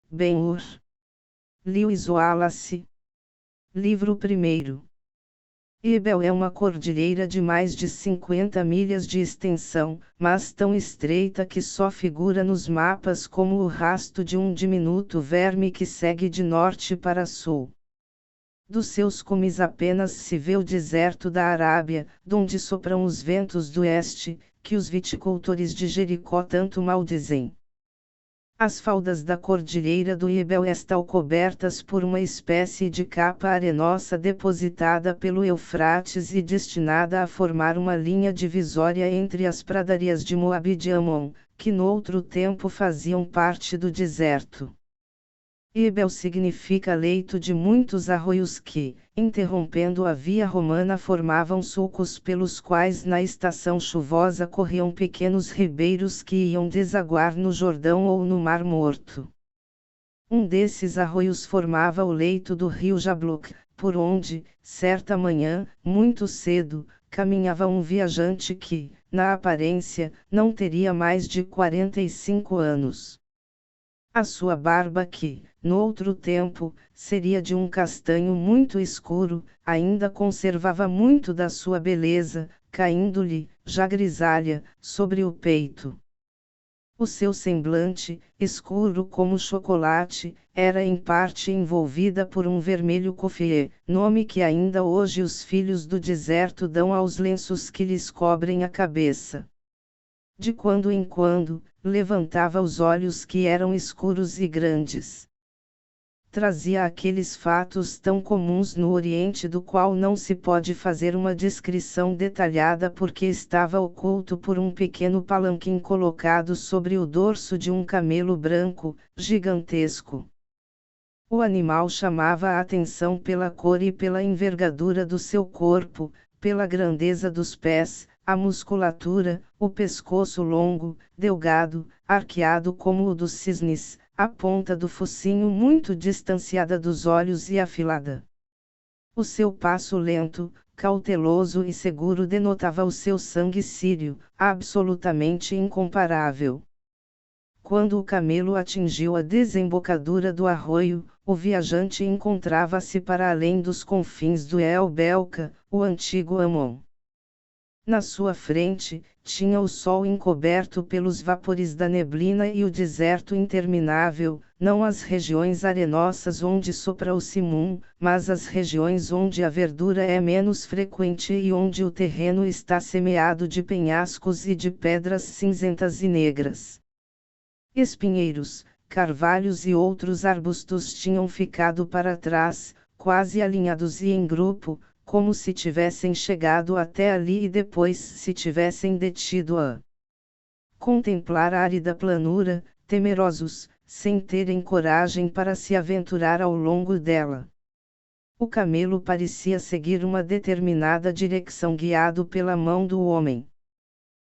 Ben-Hur. Lewis Wallace. Livro 1. Ebel é uma cordilheira de mais de 50 milhas de extensão, mas tão estreita que só figura nos mapas como o rastro de um diminuto verme que segue de norte para sul. Dos seus cumes apenas se vê o deserto da Arábia, donde sopram os ventos do oeste, que os viticultores de Jericó tanto maldizem. As faldas da cordilheira do Ebel estão cobertas por uma espécie de capa arenosa depositada pelo Eufrates e destinada a formar uma linha divisória entre as pradarias de Moabe e de Amon, que no outro tempo faziam parte do deserto. Ebel significa leito de muitos arroios que, interrompendo a via romana, formavam sulcos pelos quais na estação chuvosa corriam pequenos ribeiros que iam desaguar no Jordão ou no Mar Morto. Um desses arroios formava o leito do rio Jabluk, por onde, certa manhã, muito cedo, caminhava um viajante que, na aparência, não teria mais de 45 anos. A sua barba que, no outro tempo, seria de um castanho muito escuro, ainda conservava muito da sua beleza, caindo-lhe, já grisalha, sobre o peito. O seu semblante, escuro como chocolate, era em parte envolvida por um vermelho cofié, nome que ainda hoje os filhos do deserto dão aos lenços que lhes cobrem a cabeça. De quando em quando, levantava os olhos que eram escuros e grandes. Trazia aqueles fatos tão comuns no Oriente do qual não se pode fazer uma descrição detalhada porque estava oculto por um pequeno palanquim colocado sobre o dorso de um camelo branco, gigantesco. O animal chamava a atenção pela cor e pela envergadura do seu corpo, pela grandeza dos pés, a musculatura, o pescoço longo, delgado, arqueado como o dos cisnes, a ponta do focinho muito distanciada dos olhos e afilada. O seu passo lento, cauteloso e seguro denotava o seu sangue sírio, absolutamente incomparável. Quando o camelo atingiu a desembocadura do arroio, o viajante encontrava-se para além dos confins do El Belka, o antigo Amon. Na sua frente, tinha o sol encoberto pelos vapores da neblina e o deserto interminável, não as regiões arenosas onde sopra o cimum, mas as regiões onde a verdura é menos frequente e onde o terreno está semeado de penhascos e de pedras cinzentas e negras. Espinheiros, carvalhos e outros arbustos tinham ficado para trás, quase alinhados e em grupo, como se tivessem chegado até ali e depois se tivessem detido a contemplar a árida planura, temerosos, sem terem coragem para se aventurar ao longo dela. O camelo parecia seguir uma determinada direção guiado pela mão do homem.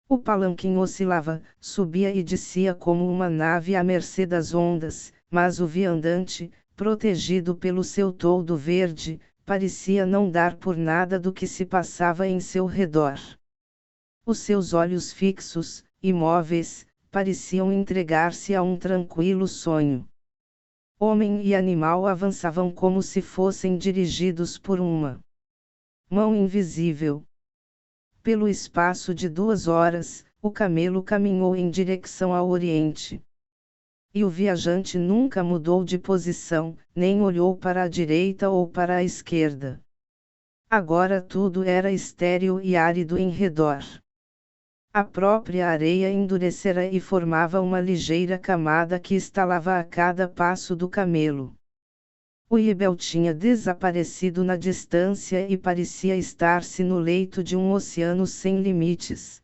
O palanquim oscilava, subia e descia como uma nave à mercê das ondas, mas o viandante, protegido pelo seu toldo verde, parecia não dar por nada do que se passava em seu redor. Os seus olhos fixos, imóveis, pareciam entregar-se a um tranquilo sonho. Homem e animal avançavam como se fossem dirigidos por uma mão invisível. Pelo espaço de 2 horas, o camelo caminhou em direção ao oriente. E o viajante nunca mudou de posição, nem olhou para a direita ou para a esquerda. Agora tudo era estéril e árido em redor. A própria areia endurecera e formava uma ligeira camada que estalava a cada passo do camelo. O Ebel tinha desaparecido na distância e parecia estar-se no leito de um oceano sem limites.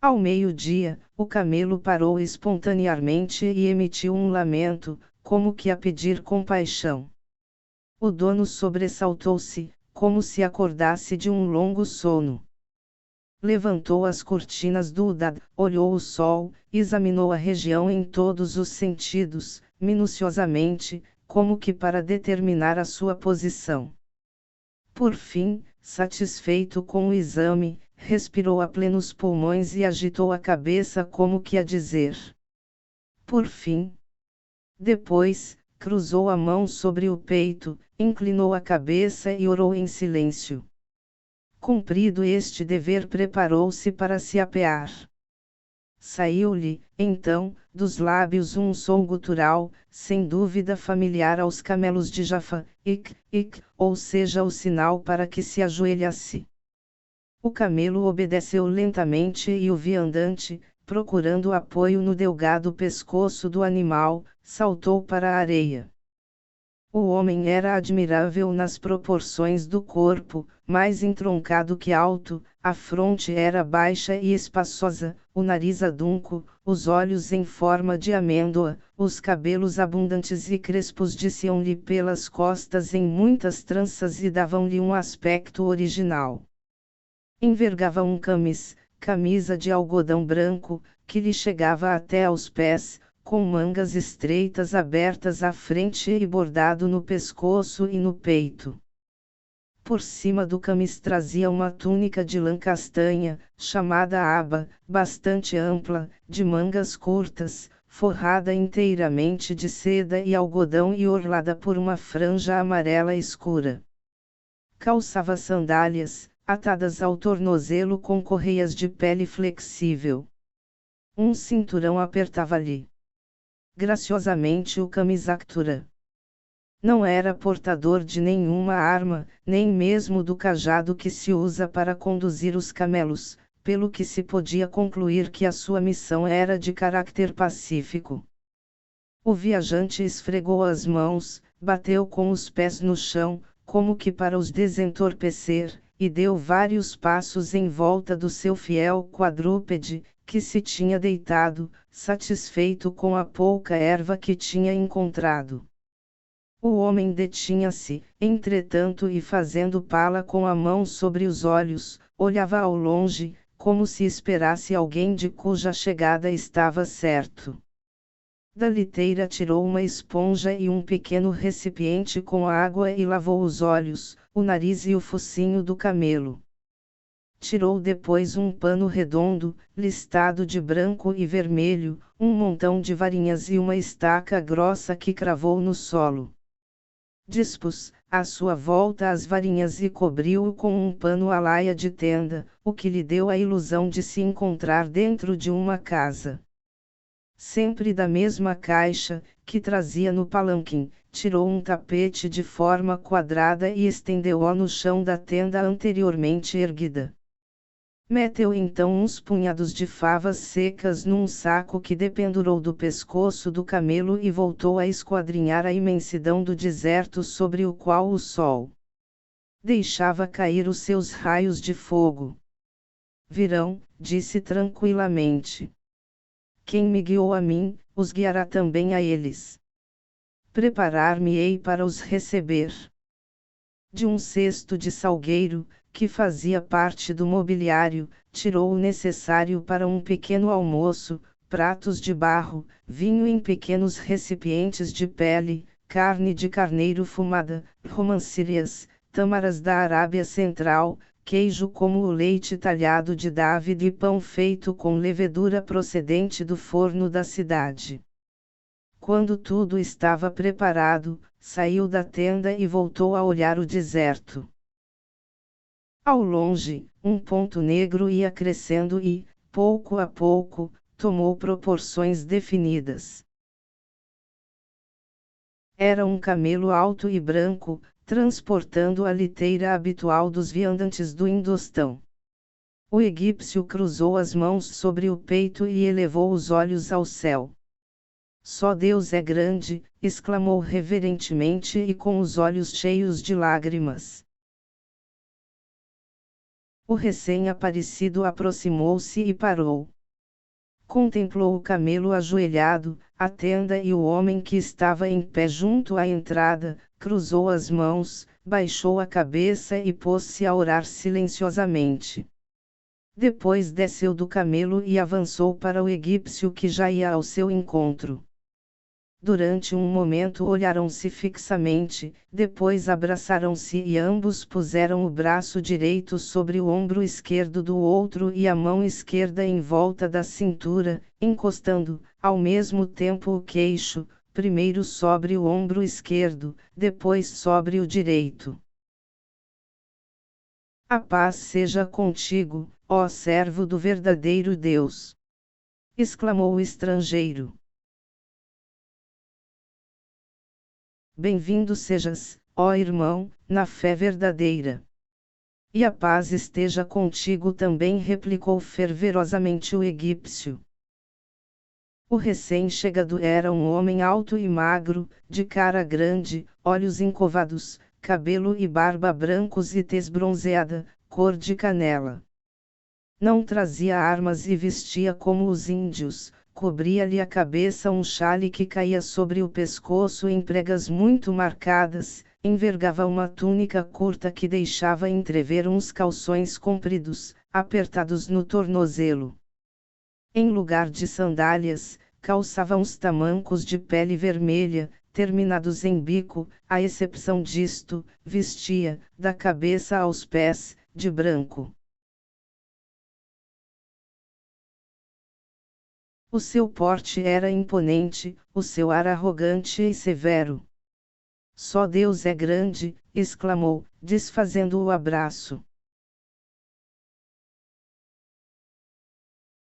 Ao meio-dia, o camelo parou espontaneamente e emitiu um lamento, como que a pedir compaixão. O dono sobressaltou-se, como se acordasse de um longo sono. Levantou as cortinas do Udad, olhou o sol, examinou a região em todos os sentidos, minuciosamente, como que para determinar a sua posição. Por fim, satisfeito com o exame, respirou a plenos pulmões e agitou a cabeça como que a dizer: por fim. Depois, cruzou a mão sobre o peito, inclinou a cabeça e orou em silêncio. Cumprido este dever, preparou-se para se apear. Saiu-lhe, então, dos lábios um som gutural, sem dúvida familiar aos camelos de Jaffa, ik, ik, ou seja, o sinal para que se ajoelhasse. O camelo obedeceu lentamente e o viandante, procurando apoio no delgado pescoço do animal, saltou para a areia. O homem era admirável nas proporções do corpo, mais entroncado que alto, a fronte era baixa e espaçosa, o nariz adunco, os olhos em forma de amêndoa, os cabelos abundantes e crespos desciam-lhe pelas costas em muitas tranças e davam-lhe um aspecto original. Envergava um camisa de algodão branco, que lhe chegava até aos pés, com mangas estreitas abertas à frente e bordado no pescoço e no peito. Por cima do camis trazia uma túnica de lã castanha, chamada aba, bastante ampla, de mangas curtas, forrada inteiramente de seda e algodão e orlada por uma franja amarela escura. Calçava sandálias, atadas ao tornozelo com correias de pele flexível. Um cinturão apertava-lhe graciosamente o camisactura. Não era portador de nenhuma arma, nem mesmo do cajado que se usa para conduzir os camelos, pelo que se podia concluir que a sua missão era de caráter pacífico. O viajante esfregou as mãos, bateu com os pés no chão, como que para os desentorpecer, e deu vários passos em volta do seu fiel quadrúpede, que se tinha deitado, satisfeito com a pouca erva que tinha encontrado. O homem detinha-se, entretanto, e fazendo pala com a mão sobre os olhos, olhava ao longe, como se esperasse alguém de cuja chegada estava certo. Da liteira tirou uma esponja e um pequeno recipiente com água e lavou os olhos, o nariz e o focinho do camelo. Tirou depois um pano redondo, listado de branco e vermelho, um montão de varinhas e uma estaca grossa que cravou no solo. Dispôs, à sua volta, as varinhas e cobriu-o com um pano à laia de tenda, o que lhe deu a ilusão de se encontrar dentro de uma casa. Sempre da mesma caixa, que trazia no palanquim, tirou um tapete de forma quadrada e estendeu-o no chão da tenda anteriormente erguida. Meteu então uns punhados de favas secas num saco que dependurou do pescoço do camelo e voltou a esquadrinhar a imensidão do deserto sobre o qual o sol deixava cair os seus raios de fogo. Virão, disse tranquilamente. Quem me guiou a mim, os guiará também a eles. Preparar-me-ei para os receber. De um cesto de salgueiro, que fazia parte do mobiliário, tirou o necessário para um pequeno almoço, pratos de barro, vinho em pequenos recipientes de pele, carne de carneiro fumada, romancírias, tâmaras da Arábia Central, queijo como o leite talhado de Dávid e pão feito com levedura procedente do forno da cidade. Quando tudo estava preparado, saiu da tenda e voltou a olhar o deserto. Ao longe, um ponto negro ia crescendo e, pouco a pouco, tomou proporções definidas. Era um camelo alto e branco, transportando a liteira habitual dos viandantes do Indostão. O egípcio cruzou as mãos sobre o peito e elevou os olhos ao céu. Só Deus é grande, exclamou reverentemente e com os olhos cheios de lágrimas. O recém-aparecido aproximou-se e parou. Contemplou o camelo ajoelhado, a tenda e o homem que estava em pé junto à entrada, cruzou as mãos, baixou a cabeça e pôs-se a orar silenciosamente. Depois desceu do camelo e avançou para o egípcio que já ia ao seu encontro. Durante um momento olharam-se fixamente, depois abraçaram-se e ambos puseram o braço direito sobre o ombro esquerdo do outro e a mão esquerda em volta da cintura, encostando, ao mesmo tempo o queixo, primeiro sobre o ombro esquerdo, depois sobre o direito. A paz seja contigo, ó servo do verdadeiro Deus! Exclamou o estrangeiro. Bem-vindo sejas, ó irmão, na fé verdadeira. E a paz esteja contigo também, replicou fervorosamente o egípcio. O recém-chegado era um homem alto e magro, de cara grande, olhos encovados, cabelo e barba brancos e tez bronzeada, cor de canela. Não trazia armas e vestia como os índios, cobria-lhe a cabeça um xale que caía sobre o pescoço em pregas muito marcadas, envergava uma túnica curta que deixava entrever uns calções compridos, apertados no tornozelo. Em lugar de sandálias, calçava uns tamancos de pele vermelha, terminados em bico, à exceção disto, vestia, da cabeça aos pés, de branco. O seu porte era imponente, o seu ar arrogante e severo. Só Deus é grande, exclamou, desfazendo o abraço.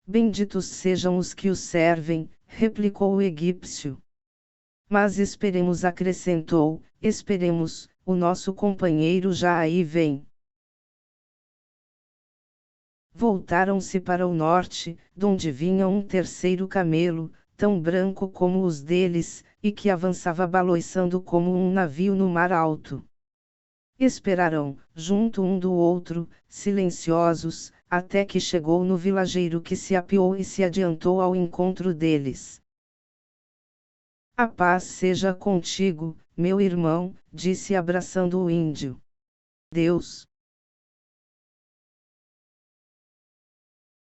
Benditos sejam os que o servem, replicou o egípcio. Mas esperemos, acrescentou, esperemos, o nosso companheiro já aí vem. Voltaram-se para o norte, donde vinha um terceiro camelo, tão branco como os deles, e que avançava baloiçando como um navio no mar alto. Esperaram, junto um do outro, silenciosos, até que chegou no vilageiro, que se apeou e se adiantou ao encontro deles. A paz seja contigo, meu irmão, disse abraçando o índio. Deus.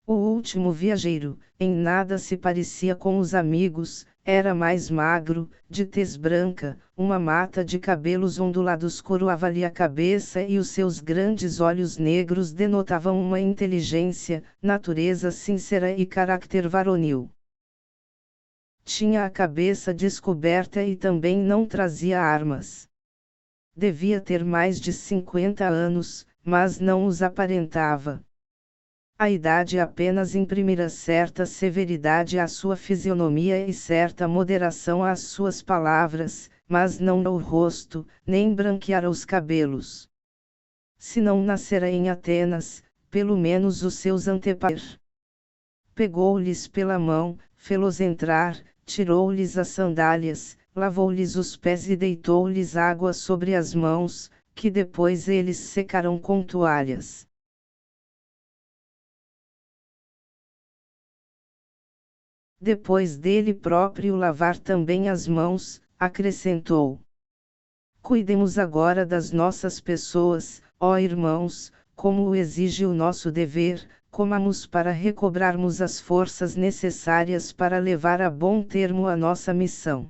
O último viajeiro, em nada se parecia com os amigos, era mais magro, de tez branca, uma mata de cabelos ondulados coroava-lhe a cabeça e os seus grandes olhos negros denotavam uma inteligência, natureza sincera e caráter varonil. Tinha a cabeça descoberta e também não trazia armas. Devia ter mais de 50 anos, mas não os aparentava. A idade apenas imprimira certa severidade à sua fisionomia e certa moderação às suas palavras, mas não o rosto, nem branqueara os cabelos. Se não nascera em Atenas, pelo menos os seus antepassados. Pegou-lhes pela mão, fê-los entrar, tirou-lhes as sandálias, lavou-lhes os pés e deitou-lhes água sobre as mãos, que depois eles secaram com toalhas. Depois dele próprio lavar também as mãos, acrescentou. Cuidemos agora das nossas pessoas, ó irmãos, como o exige o nosso dever, comamos para recobrarmos as forças necessárias para levar a bom termo a nossa missão.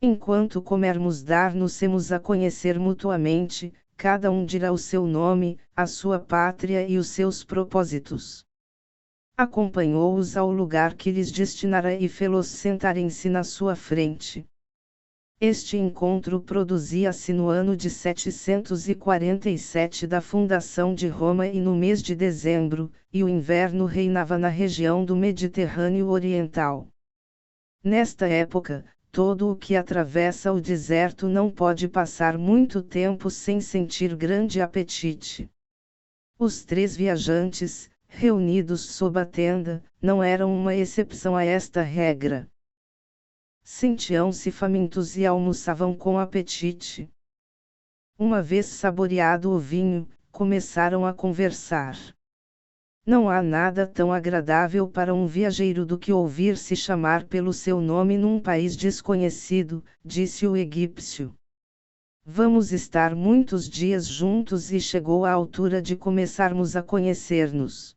Enquanto comermos, dar-nos-emos a conhecer mutuamente, cada um dirá o seu nome, a sua pátria e os seus propósitos. Acompanhou-os ao lugar que lhes destinara e fê-los sentarem-se na sua frente. Este encontro produzia-se no ano de 747 da fundação de Roma e no mês de dezembro, e o inverno reinava na região do Mediterrâneo Oriental. Nesta época, todo o que atravessa o deserto não pode passar muito tempo sem sentir grande apetite. Os 3 viajantes, reunidos sob a tenda, não eram uma exceção a esta regra. Sentiam-se famintos e almoçavam com apetite. Uma vez saboreado o vinho, começaram a conversar. Não há nada tão agradável para um viajeiro do que ouvir-se chamar pelo seu nome num país desconhecido, disse o egípcio. Vamos estar muitos dias juntos e chegou a altura de começarmos a conhecer-nos.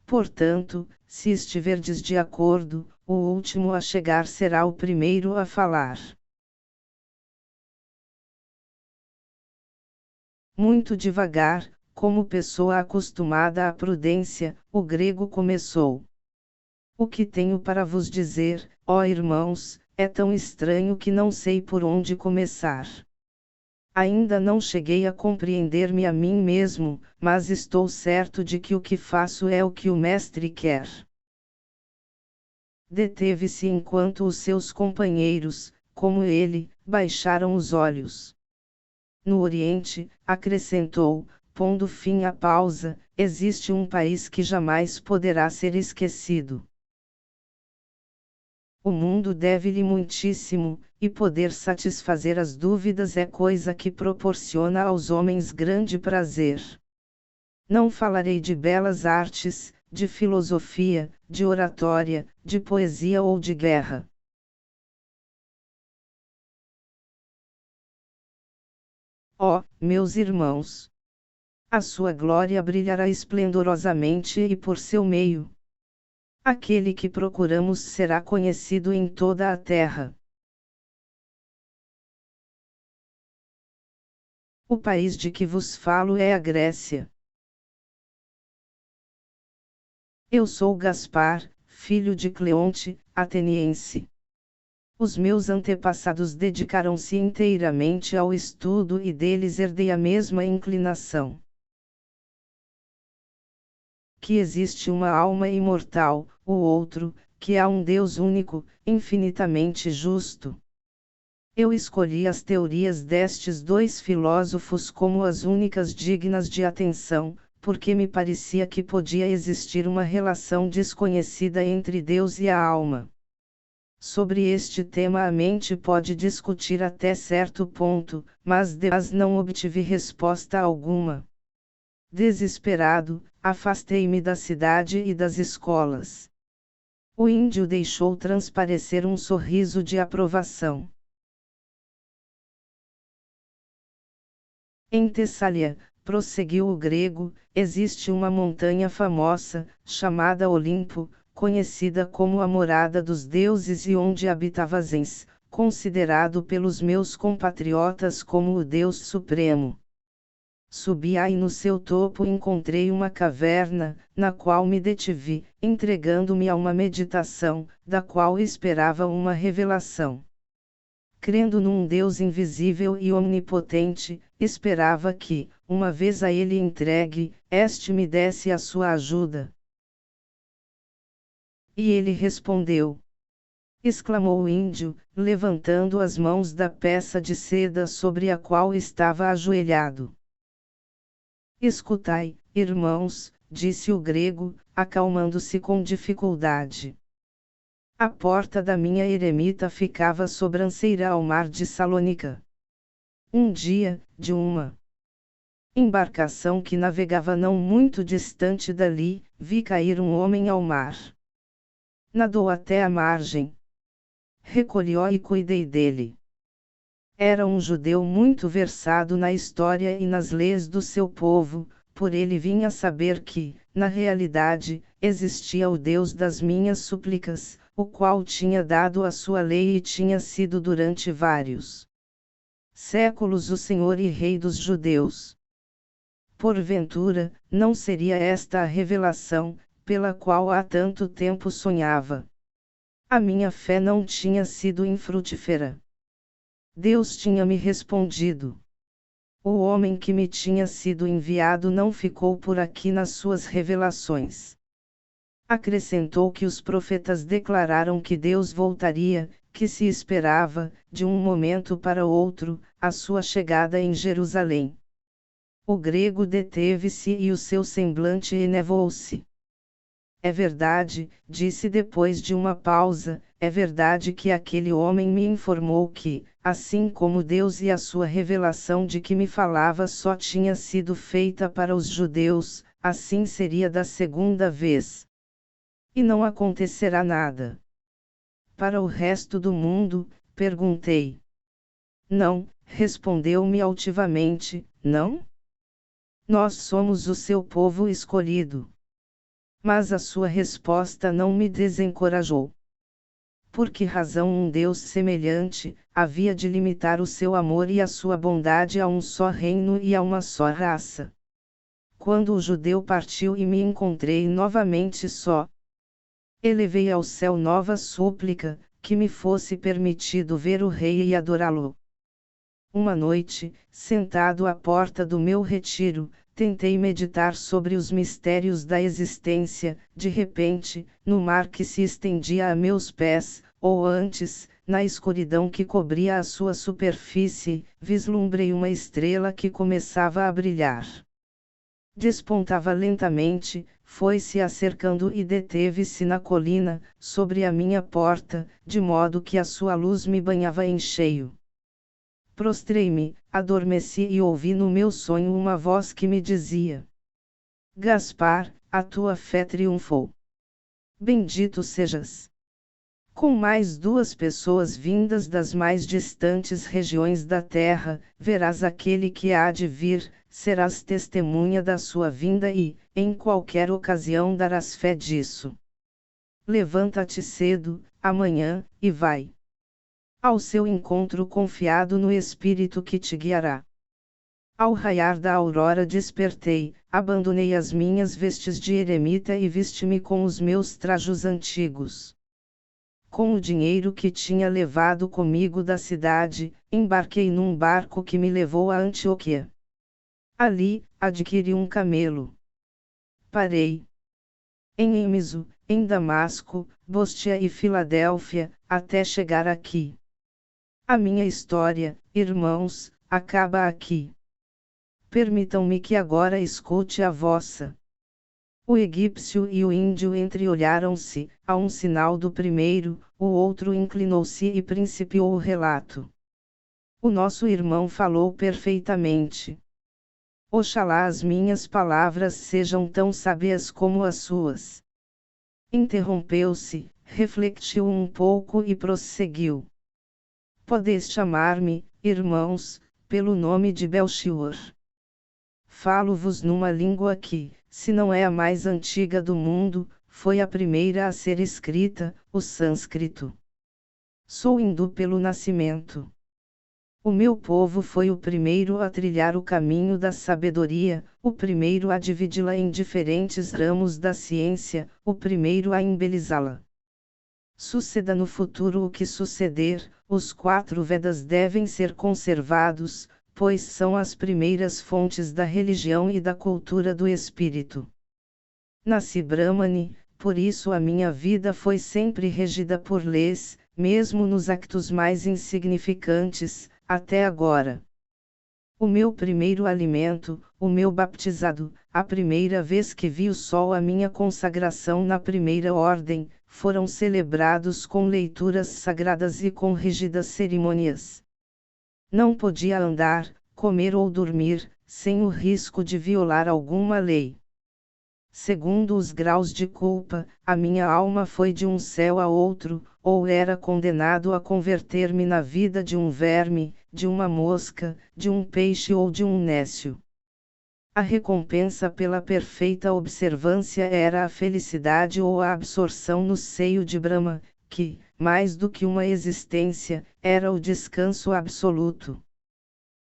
Portanto, se estiverdes de acordo, o último a chegar será o primeiro a falar. Muito devagar, como pessoa acostumada à prudência, o grego começou. O que tenho para vos dizer, ó irmãos, é tão estranho que não sei por onde começar. Ainda não cheguei a compreender-me a mim mesmo, mas estou certo de que o que faço é o que o mestre quer. Deteve-se enquanto os seus companheiros, como ele, baixaram os olhos. No Oriente, acrescentou, pondo fim à pausa, existe um país que jamais poderá ser esquecido. O mundo deve-lhe muitíssimo, e poder satisfazer as dúvidas é coisa que proporciona aos homens grande prazer. Não falarei de belas artes, de filosofia, de oratória, de poesia ou de guerra. Ó, meus irmãos! A sua glória brilhará esplendorosamente e por seu meio. Aquele que procuramos será conhecido em toda a terra. O país de que vos falo é a Grécia. Eu sou Gaspar, filho de Cleonte, ateniense. Os meus antepassados dedicaram-se inteiramente ao estudo e deles herdei a mesma inclinação. Que existe uma alma imortal, o outro, que há um Deus único, infinitamente justo. Eu escolhi as teorias destes dois filósofos como as únicas dignas de atenção, porque me parecia que podia existir uma relação desconhecida entre Deus e a alma. Sobre este tema a mente pode discutir até certo ponto, mas não obtive resposta alguma. Desesperado, afastei-me da cidade e das escolas. O índio deixou transparecer um sorriso de aprovação. Em Tessália, prosseguiu o grego, existe uma montanha famosa, chamada Olimpo, conhecida como a morada dos deuses e onde habitava Zens, considerado pelos meus compatriotas como o Deus Supremo. Subi aí no seu topo encontrei uma caverna, na qual me detive, entregando-me a uma meditação, da qual esperava uma revelação. Crendo num Deus invisível e onipotente, esperava que, uma vez a ele entregue, este me desse a sua ajuda. E ele respondeu. Exclamou o índio, levantando as mãos da peça de seda sobre a qual estava ajoelhado. Escutai, irmãos, disse o grego, acalmando-se com dificuldade. A porta da minha eremita ficava sobranceira ao mar de Salônica. Um dia, de uma embarcação que navegava não muito distante dali, vi cair um homem ao mar. Nadou até a margem. Recolhi-o e cuidei dele. Era um judeu muito versado na história e nas leis do seu povo, por ele vinha saber que, na realidade, existia o Deus das minhas súplicas, o qual tinha dado a sua lei e tinha sido durante vários séculos o Senhor e Rei dos judeus. Porventura, não seria esta a revelação, pela qual há tanto tempo sonhava? A minha fé não tinha sido infrutífera. Deus tinha me respondido. O homem que me tinha sido enviado não ficou por aqui nas suas revelações. Acrescentou que os profetas declararam que Deus voltaria, que se esperava, de um momento para outro, a sua chegada em Jerusalém. O grego deteve-se e o seu semblante enevoou-se. É verdade, disse depois de uma pausa, é verdade que aquele homem me informou que, assim como Deus e a sua revelação de que me falava só tinha sido feita para os judeus, assim seria da segunda vez. E não acontecerá nada. Para o resto do mundo, perguntei. Não, respondeu-me altivamente, não? Nós somos o seu povo escolhido. Mas a sua resposta não me desencorajou. Por que razão um Deus semelhante havia de limitar o seu amor e a sua bondade a um só reino e a uma só raça? Quando o judeu partiu e me encontrei novamente só, elevei ao céu nova súplica, que me fosse permitido ver o rei e adorá-lo. Uma noite, sentado à porta do meu retiro, tentei meditar sobre os mistérios da existência. De repente, no mar que se estendia a meus pés, ou antes, na escuridão que cobria a sua superfície, vislumbrei uma estrela que começava a brilhar. Despontava lentamente, foi-se acercando e deteve-se na colina, sobre a minha porta, de modo que a sua luz me banhava em cheio. Prostrei-me, adormeci e ouvi no meu sonho uma voz que me dizia: Gaspar, a tua fé triunfou. Bendito sejas. Com mais 2 pessoas vindas das mais distantes regiões da terra, verás aquele que há de vir, serás testemunha da sua vinda e, em qualquer ocasião darás fé disso. Levanta-te cedo, amanhã, e vai ao seu encontro confiado no Espírito que te guiará. Ao raiar da aurora despertei, abandonei as minhas vestes de eremita e vesti-me com os meus trajos antigos. Com o dinheiro que tinha levado comigo da cidade, embarquei num barco que me levou a Antioquia. Ali, adquiri um camelo. Parei em Emiso, em Damasco, Bostia e Filadélfia, até chegar aqui. A minha história, irmãos, acaba aqui. Permitam-me que agora escute a vossa. O egípcio e o índio entreolharam-se, a um sinal do primeiro, o outro inclinou-se e principiou o relato. O nosso irmão falou perfeitamente. Oxalá as minhas palavras sejam tão sábias como as suas. Interrompeu-se, refletiu um pouco e prosseguiu. Podeis chamar-me, irmãos, pelo nome de Belchior. Falo-vos numa língua que, se não é a mais antiga do mundo, foi a primeira a ser escrita, o sânscrito. Sou hindu pelo nascimento. O meu povo foi o primeiro a trilhar o caminho da sabedoria, o primeiro a dividi-la em diferentes ramos da ciência, o primeiro a embelezá-la. Suceda no futuro o que suceder, os 4 Vedas devem ser conservados, pois são as primeiras fontes da religião e da cultura do espírito. Nasci Brahmane, por isso a minha vida foi sempre regida por leis, mesmo nos actos mais insignificantes, até agora. O meu primeiro alimento, o meu batizado, a primeira vez que vi o sol, a minha consagração na primeira ordem, foram celebrados com leituras sagradas e com rígidas cerimônias. Não podia andar, comer ou dormir, sem o risco de violar alguma lei. Segundo os graus de culpa, a minha alma foi de um céu a outro, ou era condenado a converter-me na vida de um verme, de uma mosca, de um peixe ou de um nécio. A recompensa pela perfeita observância era a felicidade ou a absorção no seio de Brahma, que, mais do que uma existência, era o descanso absoluto.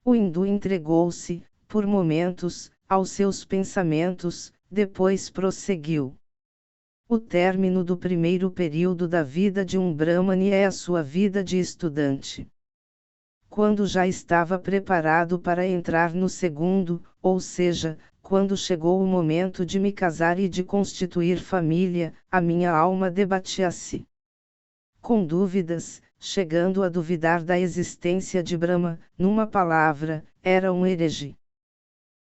O hindu entregou-se, por momentos, aos seus pensamentos, depois prosseguiu. O término do primeiro período da vida de um Brahmane é a sua vida de estudante. Quando já estava preparado para entrar no segundo, ou seja, quando chegou o momento de me casar e de constituir família, a minha alma debatia-se com dúvidas, chegando a duvidar da existência de Brahma, numa palavra, era um herege.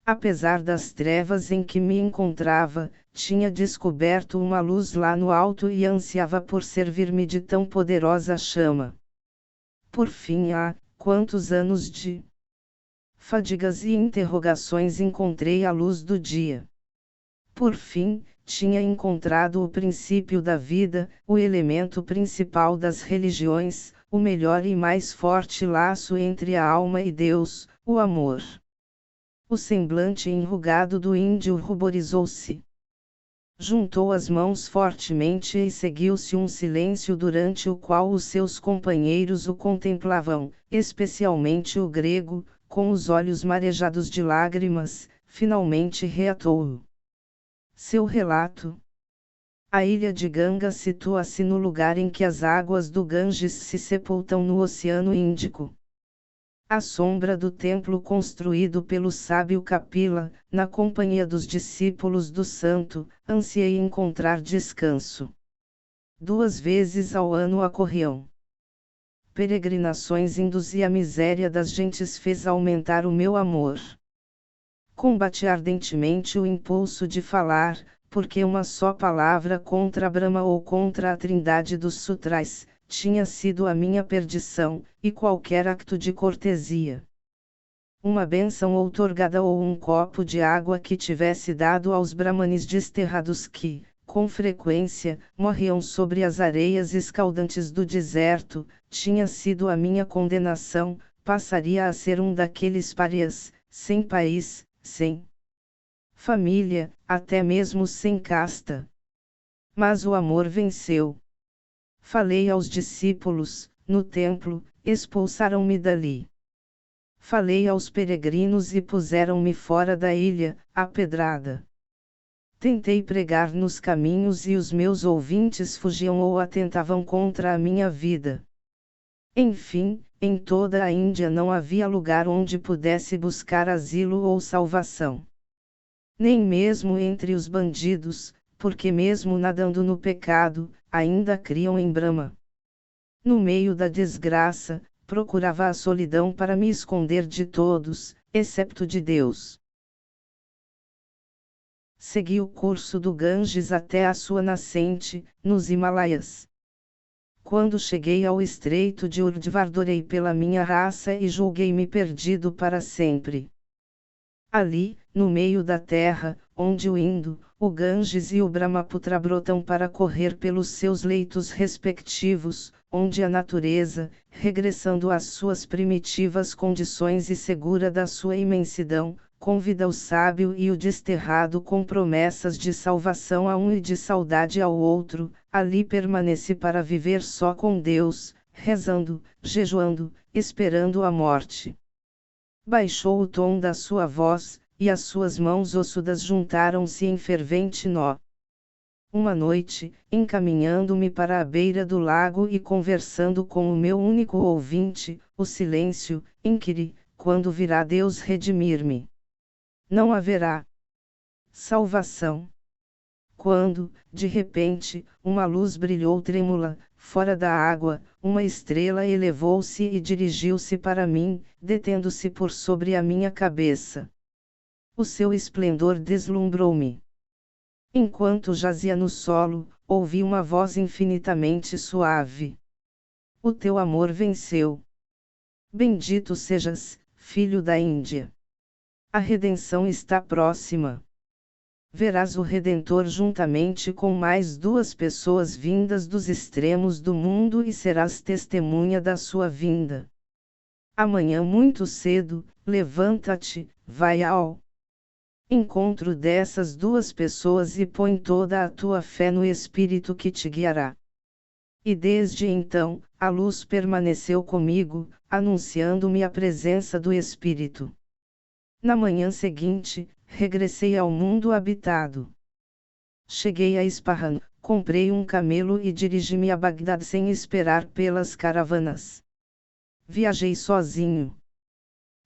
Apesar das trevas em que me encontrava, tinha descoberto uma luz lá no alto e ansiava por servir-me de tão poderosa chama. Por fim, quantos anos de fadigas e interrogações encontrei a luz do dia. Por fim, tinha encontrado o princípio da vida, o elemento principal das religiões, o melhor e mais forte laço entre a alma e Deus, o amor. O semblante enrugado do índio ruborizou-se. Juntou as mãos fortemente e seguiu-se um silêncio durante o qual os seus companheiros o contemplavam, especialmente o grego, com os olhos marejados de lágrimas. Finalmente reatou. Seu relato. A ilha de Ganga situa-se no lugar em que as águas do Ganges se sepultam no Oceano Índico. À sombra do templo construído pelo sábio Kapila, na companhia dos discípulos do santo, ansiei encontrar descanso. 2 vezes ao ano ocorriam peregrinações indos e a miséria das gentes fez aumentar o meu amor. Combati ardentemente o impulso de falar, porque uma só palavra contra Brahma ou contra a trindade dos sutras, tinha sido a minha perdição, e qualquer acto de cortesia. Uma bênção outorgada ou um copo de água que tivesse dado aos brahmanes desterrados que, com frequência, morriam sobre as areias escaldantes do deserto, tinha sido a minha condenação, passaria a ser um daqueles párias, sem país, sem família, até mesmo sem casta. Mas o amor venceu. Falei aos discípulos, no templo, expulsaram-me dali. Falei aos peregrinos e puseram-me fora da ilha, à pedrada. Tentei pregar nos caminhos e os meus ouvintes fugiam ou atentavam contra a minha vida. Enfim, em toda a Índia não havia lugar onde pudesse buscar asilo ou salvação. Nem mesmo entre os bandidos, porque mesmo nadando no pecado, ainda criam em Brahma. No meio da desgraça, procurava a solidão para me esconder de todos, excepto de Deus. Segui o curso do Ganges até a sua nascente, nos Himalaias. Quando cheguei ao estreito de Urdhva orei pela minha raça e julguei-me perdido para sempre. Ali, no meio da terra, onde o Indo, o Ganges e o Brahmaputra brotam para correr pelos seus leitos respectivos, onde a natureza, regressando às suas primitivas condições e segura da sua imensidão, convida o sábio e o desterrado com promessas de salvação a um e de saudade ao outro, ali permaneci para viver só com Deus, rezando, jejuando, esperando a morte. Baixou o tom da sua voz, e as suas mãos ossudas juntaram-se em fervente nó. Uma noite, encaminhando-me para a beira do lago e conversando com o meu único ouvinte, o silêncio, inquiri, quando virá Deus redimir-me? Não haverá salvação. Quando, de repente, uma luz brilhou trêmula, fora da água, uma estrela elevou-se e dirigiu-se para mim, detendo-se por sobre a minha cabeça. O seu esplendor deslumbrou-me. Enquanto jazia no solo, ouvi uma voz infinitamente suave. O teu amor venceu. Bendito sejas, filho da Índia. A redenção está próxima. Verás o Redentor juntamente com mais 2 pessoas vindas dos extremos do mundo e serás testemunha da sua vinda. Amanhã muito cedo, levanta-te, vai ao encontro dessas 2 pessoas e põe toda a tua fé no Espírito que te guiará. E desde então, a luz permaneceu comigo, anunciando-me a presença do Espírito. Na manhã seguinte, regressei ao mundo habitado. Cheguei a Ispahan, comprei um camelo e dirigi-me a Bagdad sem esperar pelas caravanas. Viajei sozinho.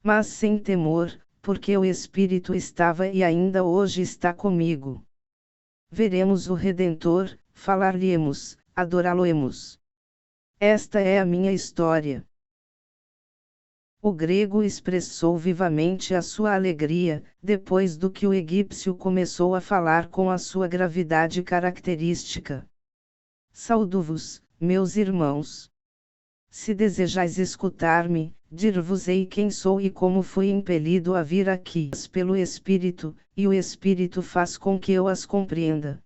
Mas sem temor, porque o Espírito estava e ainda hoje está comigo. Veremos o Redentor, falar-lhe-emos, adorá-lo-emos. Esta é a minha história. O grego expressou vivamente a sua alegria, depois do que o egípcio começou a falar com a sua gravidade característica. Saudo-vos, meus irmãos. Se desejais escutar-me, dir-vos-ei quem sou e como fui impelido a vir aqui pelo Espírito, e o Espírito faz com que eu as compreenda.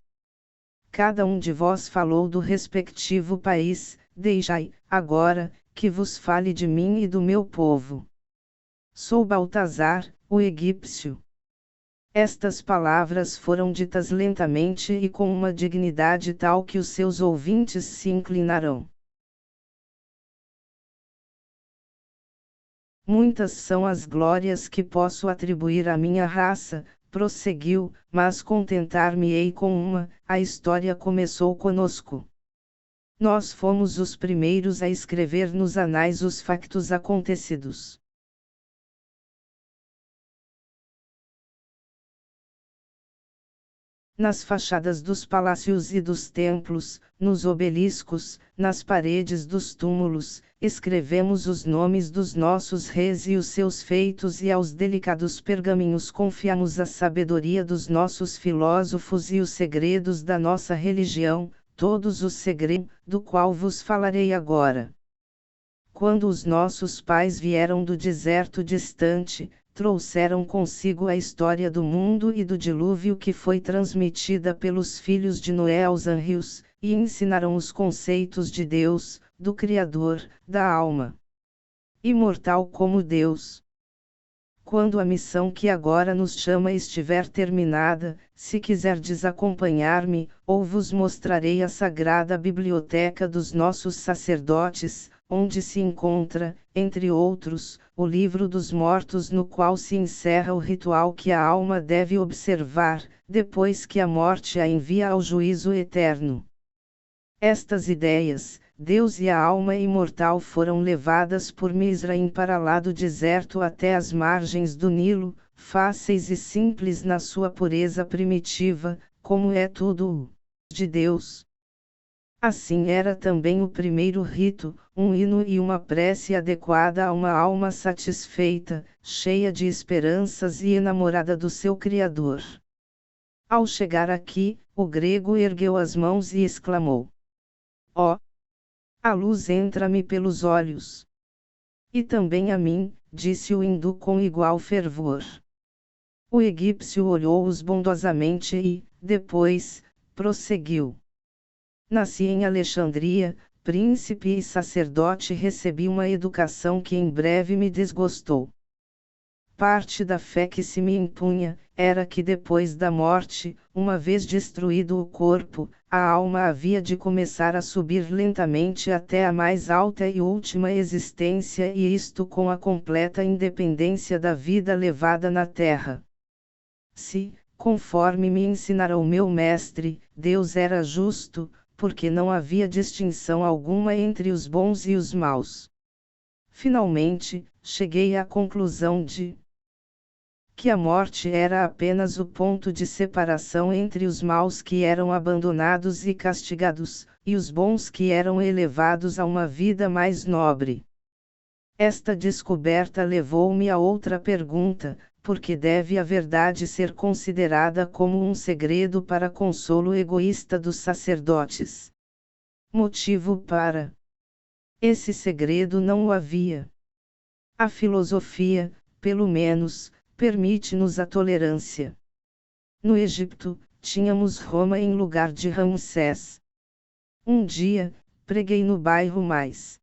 Cada um de vós falou do respectivo país, deixai, agora, que vos fale de mim e do meu povo. Sou Baltazar, o egípcio. Estas palavras foram ditas lentamente e com uma dignidade tal que os seus ouvintes se inclinarão. Muitas são as glórias que posso atribuir à minha raça, prosseguiu, mas contentar-me-ei com uma, a história começou conosco. Nós fomos os primeiros a escrever nos anais os factos acontecidos. Nas fachadas dos palácios e dos templos, nos obeliscos, nas paredes dos túmulos, escrevemos os nomes dos nossos reis e os seus feitos, e aos delicados pergaminhos confiamos a sabedoria dos nossos filósofos e os segredos da nossa religião, todos os segredos, do qual vos falarei agora. Quando os nossos pais vieram do deserto distante, trouxeram consigo a história do mundo e do dilúvio que foi transmitida pelos filhos de Noé aos anjos, e ensinaram os conceitos de Deus, do Criador, da alma imortal como Deus. Quando a missão que agora nos chama estiver terminada, se quiserdes acompanhar-me, ou vos mostrarei a sagrada biblioteca dos nossos sacerdotes, onde se encontra, entre outros, o livro dos mortos, no qual se encerra o ritual que a alma deve observar, depois que a morte a envia ao juízo eterno. Estas ideias, Deus e a alma imortal, foram levadas por Mizraim para lá do deserto até as margens do Nilo, fáceis e simples na sua pureza primitiva, como é tudo de Deus. Assim era também o primeiro rito, um hino e uma prece adequada a uma alma satisfeita, cheia de esperanças e enamorada do seu Criador. Ao chegar aqui, o grego ergueu as mãos e exclamou: ó! A luz entra-me pelos olhos. E também a mim, disse o hindu com igual fervor. O egípcio olhou-os bondosamente e, depois, prosseguiu. Nasci em Alexandria, príncipe e sacerdote, recebi uma educação que em breve me desgostou. Parte da fé que se me impunha, era que depois da morte, uma vez destruído o corpo, a alma havia de começar a subir lentamente até a mais alta e última existência, e isto com a completa independência da vida levada na terra. Se, conforme me ensinara o meu mestre, Deus era justo, porque não havia distinção alguma entre os bons e os maus. Finalmente, cheguei à conclusão de que a morte era apenas o ponto de separação entre os maus que eram abandonados e castigados, e os bons que eram elevados a uma vida mais nobre. Esta descoberta levou-me a outra pergunta: por que deve a verdade ser considerada como um segredo para consolo egoísta dos sacerdotes? Motivo para esse segredo não o havia. A filosofia, pelo menos, permite-nos a tolerância. No Egito, tínhamos Roma em lugar de Ramsés. Um dia, preguei no bairro mais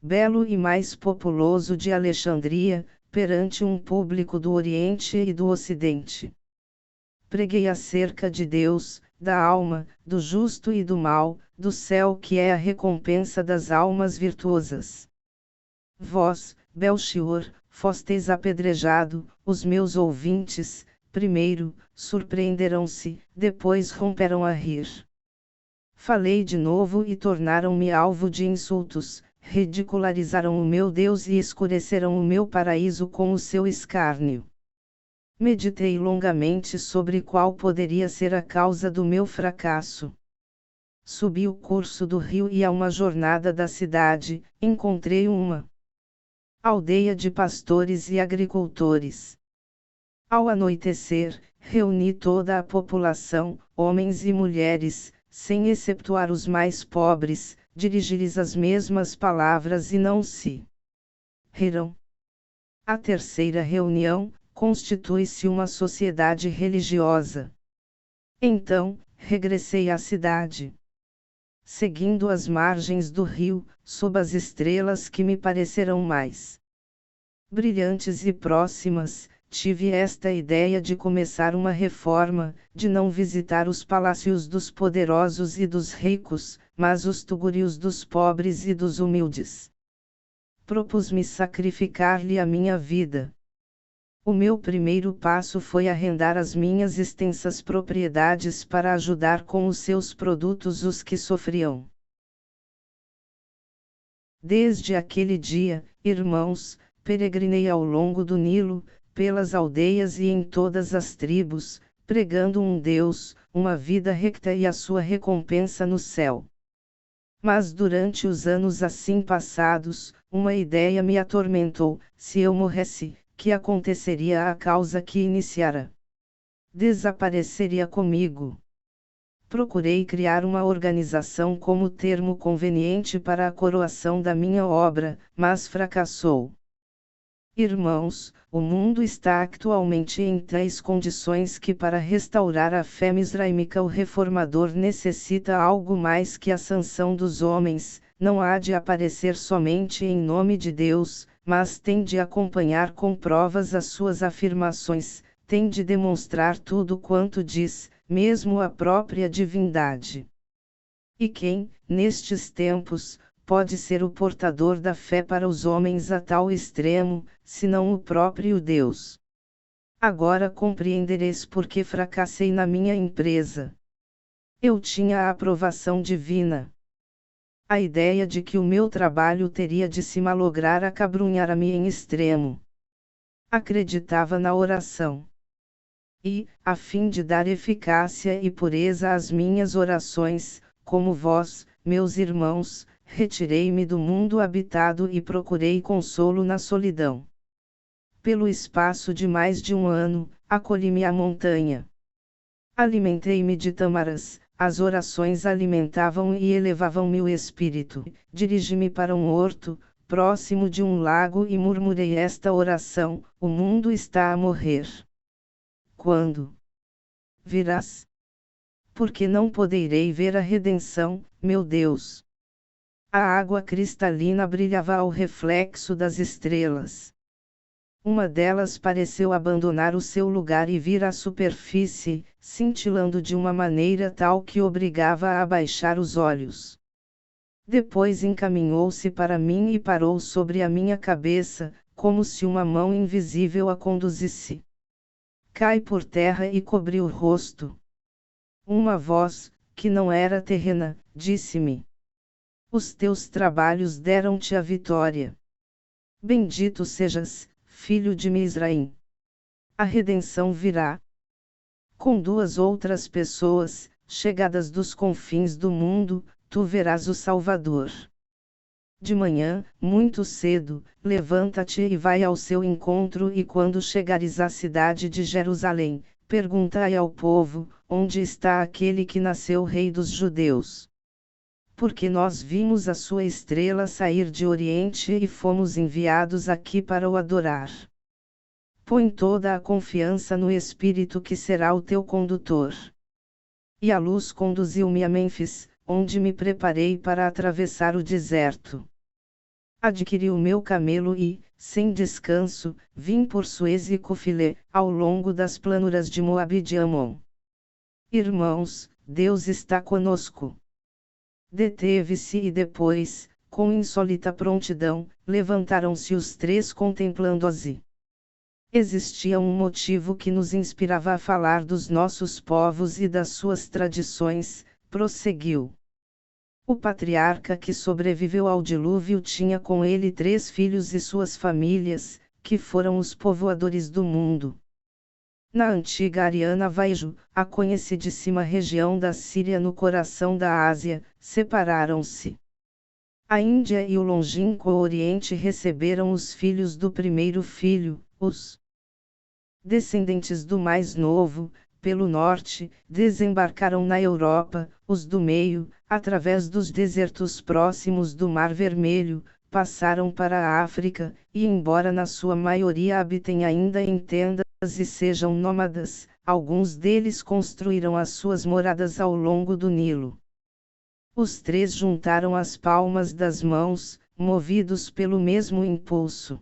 belo e mais populoso de Alexandria, perante um público do Oriente e do Ocidente. Preguei acerca de Deus, da alma, do justo e do mal, do céu que é a recompensa das almas virtuosas. Vós, Belchior, fostes apedrejado, os meus ouvintes, primeiro, surpreenderam-se, depois romperam a rir. Falei de novo e tornaram-me alvo de insultos, ridicularizaram o meu Deus e escureceram o meu paraíso com o seu escárnio. Meditei longamente sobre qual poderia ser a causa do meu fracasso. Subi o curso do rio e a uma jornada da cidade, encontrei uma aldeia de pastores e agricultores. Ao anoitecer, reuni toda a população, homens e mulheres, sem exceptuar os mais pobres, dirigi-lhes as mesmas palavras e não se riram. A terceira reunião, constitui-se uma sociedade religiosa. Então, regressei à cidade. Seguindo as margens do rio, sob as estrelas que me pareceram mais brilhantes e próximas, tive esta ideia de começar uma reforma, de não visitar os palácios dos poderosos e dos ricos, mas os tugurios dos pobres e dos humildes. Propus-me sacrificar-lhe a minha vida. O meu primeiro passo foi arrendar as minhas extensas propriedades para ajudar com os seus produtos os que sofriam. Desde aquele dia, irmãos, peregrinei ao longo do Nilo, pelas aldeias e em todas as tribos, pregando um Deus, uma vida recta e a sua recompensa no céu. Mas durante os anos assim passados, uma ideia me atormentou: se eu morresse, que aconteceria à causa que iniciara? Desapareceria comigo. Procurei criar uma organização como termo conveniente para a coroação da minha obra, mas fracassou. Irmãos, o mundo está atualmente em tais condições que para restaurar a fé misraímica o reformador necessita algo mais que a sanção dos homens, não há de aparecer somente em nome de Deus, mas tem de acompanhar com provas as suas afirmações, tem de demonstrar tudo quanto diz, mesmo a própria divindade. E quem, nestes tempos, pode ser o portador da fé para os homens a tal extremo, senão o próprio Deus? Agora compreendereis por que fracassei na minha empresa. Eu tinha a aprovação divina. A ideia de que o meu trabalho teria de se malograr acabrunhara-me em extremo. Acreditava na oração. E, a fim de dar eficácia e pureza às minhas orações, como vós, meus irmãos, retirei-me do mundo habitado e procurei consolo na solidão. Pelo espaço de mais de um ano, acolhi-me à montanha. Alimentei-me de tâmaras, as orações alimentavam e elevavam-me o espírito. Dirigi-me para um horto, próximo de um lago e murmurei esta oração: o mundo está a morrer. Quando virás? Porque não poderei ver a redenção, meu Deus? A água cristalina brilhava ao reflexo das estrelas. Uma delas pareceu abandonar o seu lugar e vir à superfície, cintilando de uma maneira tal que obrigava a abaixar os olhos. Depois encaminhou-se para mim e parou sobre a minha cabeça, como se uma mão invisível a conduzisse. Cai por terra e cobriu o rosto. Uma voz, que não era terrena, disse-me: os teus trabalhos deram-te a vitória. Bendito sejas, filho de Misraim. A redenção virá. Com duas outras pessoas, chegadas dos confins do mundo, tu verás o Salvador. De manhã, muito cedo, levanta-te e vai ao seu encontro, e quando chegares à cidade de Jerusalém, perguntai ao povo: onde está aquele que nasceu Rei dos Judeus? Porque nós vimos a sua estrela sair de Oriente e fomos enviados aqui para o adorar. Põe toda a confiança no Espírito que será o teu condutor. E a luz conduziu-me a Mênfis, onde me preparei para atravessar o deserto. Adquiri o meu camelo e, sem descanso, vim por Suez e Cufilé, ao longo das planuras de Moabe e de Amon. Irmãos, Deus está conosco. Deteve-se e depois, com insólita prontidão, levantaram-se os três contemplando-se. Existia um motivo que nos inspirava a falar dos nossos povos e das suas tradições, prosseguiu. O patriarca que sobreviveu ao dilúvio tinha com ele 3 filhos e suas famílias, que foram os povoadores do mundo. Na antiga Ariana Vaijo, a conhecidíssima região da Síria no coração da Ásia, separaram-se. A Índia e o longínquo Oriente receberam os filhos do primeiro filho, os descendentes do mais novo, pelo norte, desembarcaram na Europa, os do meio, através dos desertos próximos do Mar Vermelho, passaram para a África, e embora na sua maioria habitem ainda em tendas e sejam nômadas, alguns deles construíram as suas moradas ao longo do Nilo. Os 3 juntaram as palmas das mãos, movidos pelo mesmo impulso.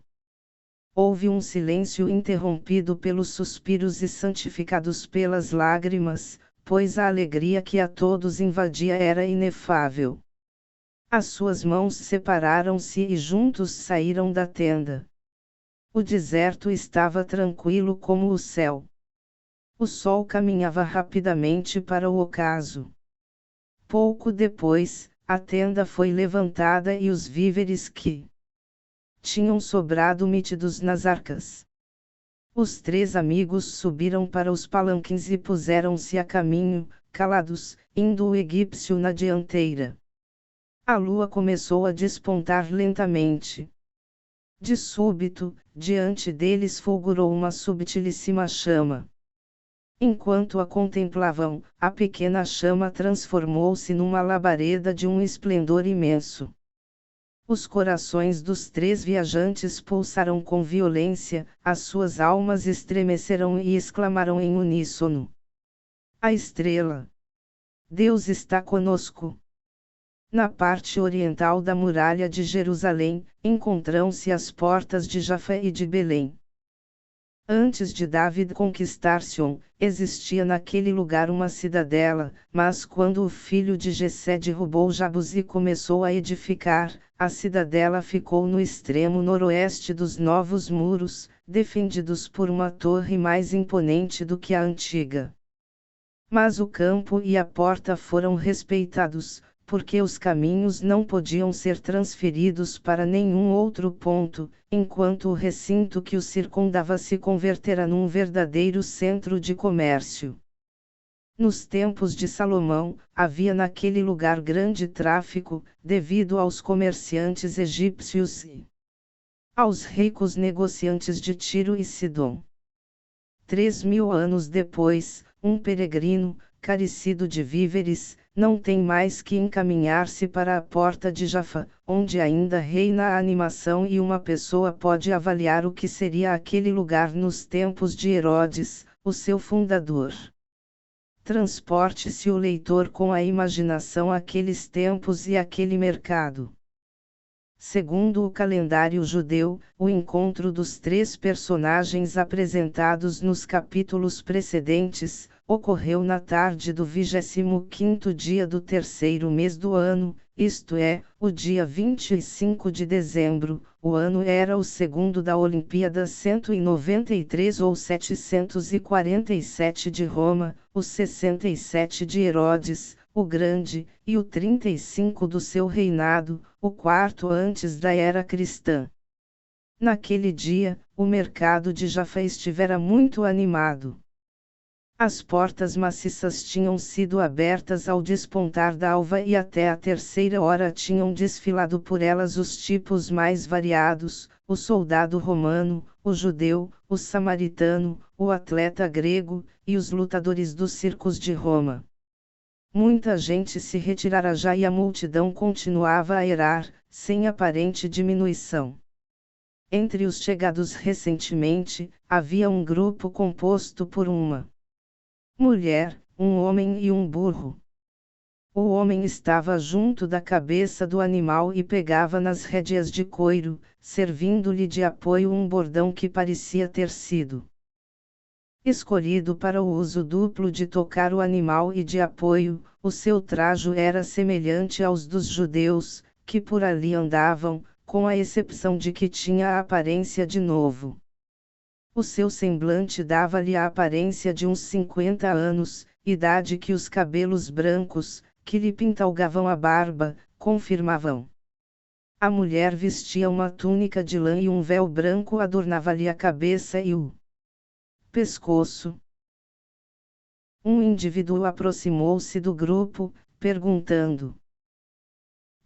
Houve um silêncio interrompido pelos suspiros e santificados pelas lágrimas, pois a alegria que a todos invadia era inefável. As suas mãos separaram-se e juntos saíram da tenda. O deserto estava tranquilo como o céu. O sol caminhava rapidamente para o ocaso. Pouco depois, a tenda foi levantada e os víveres que tinham sobrado metidos nas arcas. Os 3 amigos subiram para os palanques e puseram-se a caminho, calados, indo o egípcio na dianteira. A lua começou a despontar lentamente. De súbito, diante deles fulgurou uma subtilíssima chama. Enquanto a contemplavam, a pequena chama transformou-se numa labareda de um esplendor imenso. Os corações dos 3 viajantes pulsaram com violência, as suas almas estremeceram e exclamaram em uníssono: A estrela! Deus está conosco! Na parte oriental da muralha de Jerusalém, encontram-se as portas de Jafé e de Belém. Antes de David conquistar Sion, existia naquele lugar uma cidadela, mas quando o filho de Jessé derrubou Jabus e começou a edificar, a cidadela ficou no extremo noroeste dos novos muros, defendidos por uma torre mais imponente do que a antiga. Mas o campo e a porta foram respeitados, porque os caminhos não podiam ser transferidos para nenhum outro ponto, enquanto o recinto que o circundava se convertera num verdadeiro centro de comércio. Nos tempos de Salomão, havia naquele lugar grande tráfico, devido aos comerciantes egípcios e aos ricos negociantes de Tiro e Sidom. 3.000 anos depois, um peregrino, carecido de víveres, não tem mais que encaminhar-se para a porta de Jafá, onde ainda reina a animação e uma pessoa pode avaliar o que seria aquele lugar nos tempos de Herodes, o seu fundador. Transporte-se o leitor com a imaginação àqueles tempos e àquele mercado. Segundo o calendário judeu, o encontro dos 3 personagens apresentados nos capítulos precedentes, ocorreu na tarde do 25º dia do 3º mês do ano, isto é, o dia 25 de dezembro. O ano era o segundo da Olimpíada 193 ou 747 de Roma, o 67 de Herodes, o Grande, e o 35 do seu reinado, o 4º antes da era cristã. Naquele dia, o mercado de Jafé estivera muito animado. As portas maciças tinham sido abertas ao despontar da alva e até a 3ª hora tinham desfilado por elas os tipos mais variados, o soldado romano, o judeu, o samaritano, o atleta grego, e os lutadores dos circos de Roma. Muita gente se retirara já e a multidão continuava a erar, sem aparente diminuição. Entre os chegados recentemente, havia um grupo composto por uma mulher, um homem e um burro. O homem estava junto da cabeça do animal e pegava nas rédeas de couro, servindo-lhe de apoio um bordão que parecia ter sido escolhido para o uso duplo de tocar o animal e de apoio. O seu trajo era semelhante aos dos judeus, que por ali andavam, com a exceção de que tinha a aparência de novo. O seu semblante dava-lhe a aparência de uns 50 anos, idade que os cabelos brancos, que lhe pintalgavam a barba, confirmavam. A mulher vestia uma túnica de lã e um véu branco adornava-lhe a cabeça e o pescoço. Um indivíduo aproximou-se do grupo, perguntando: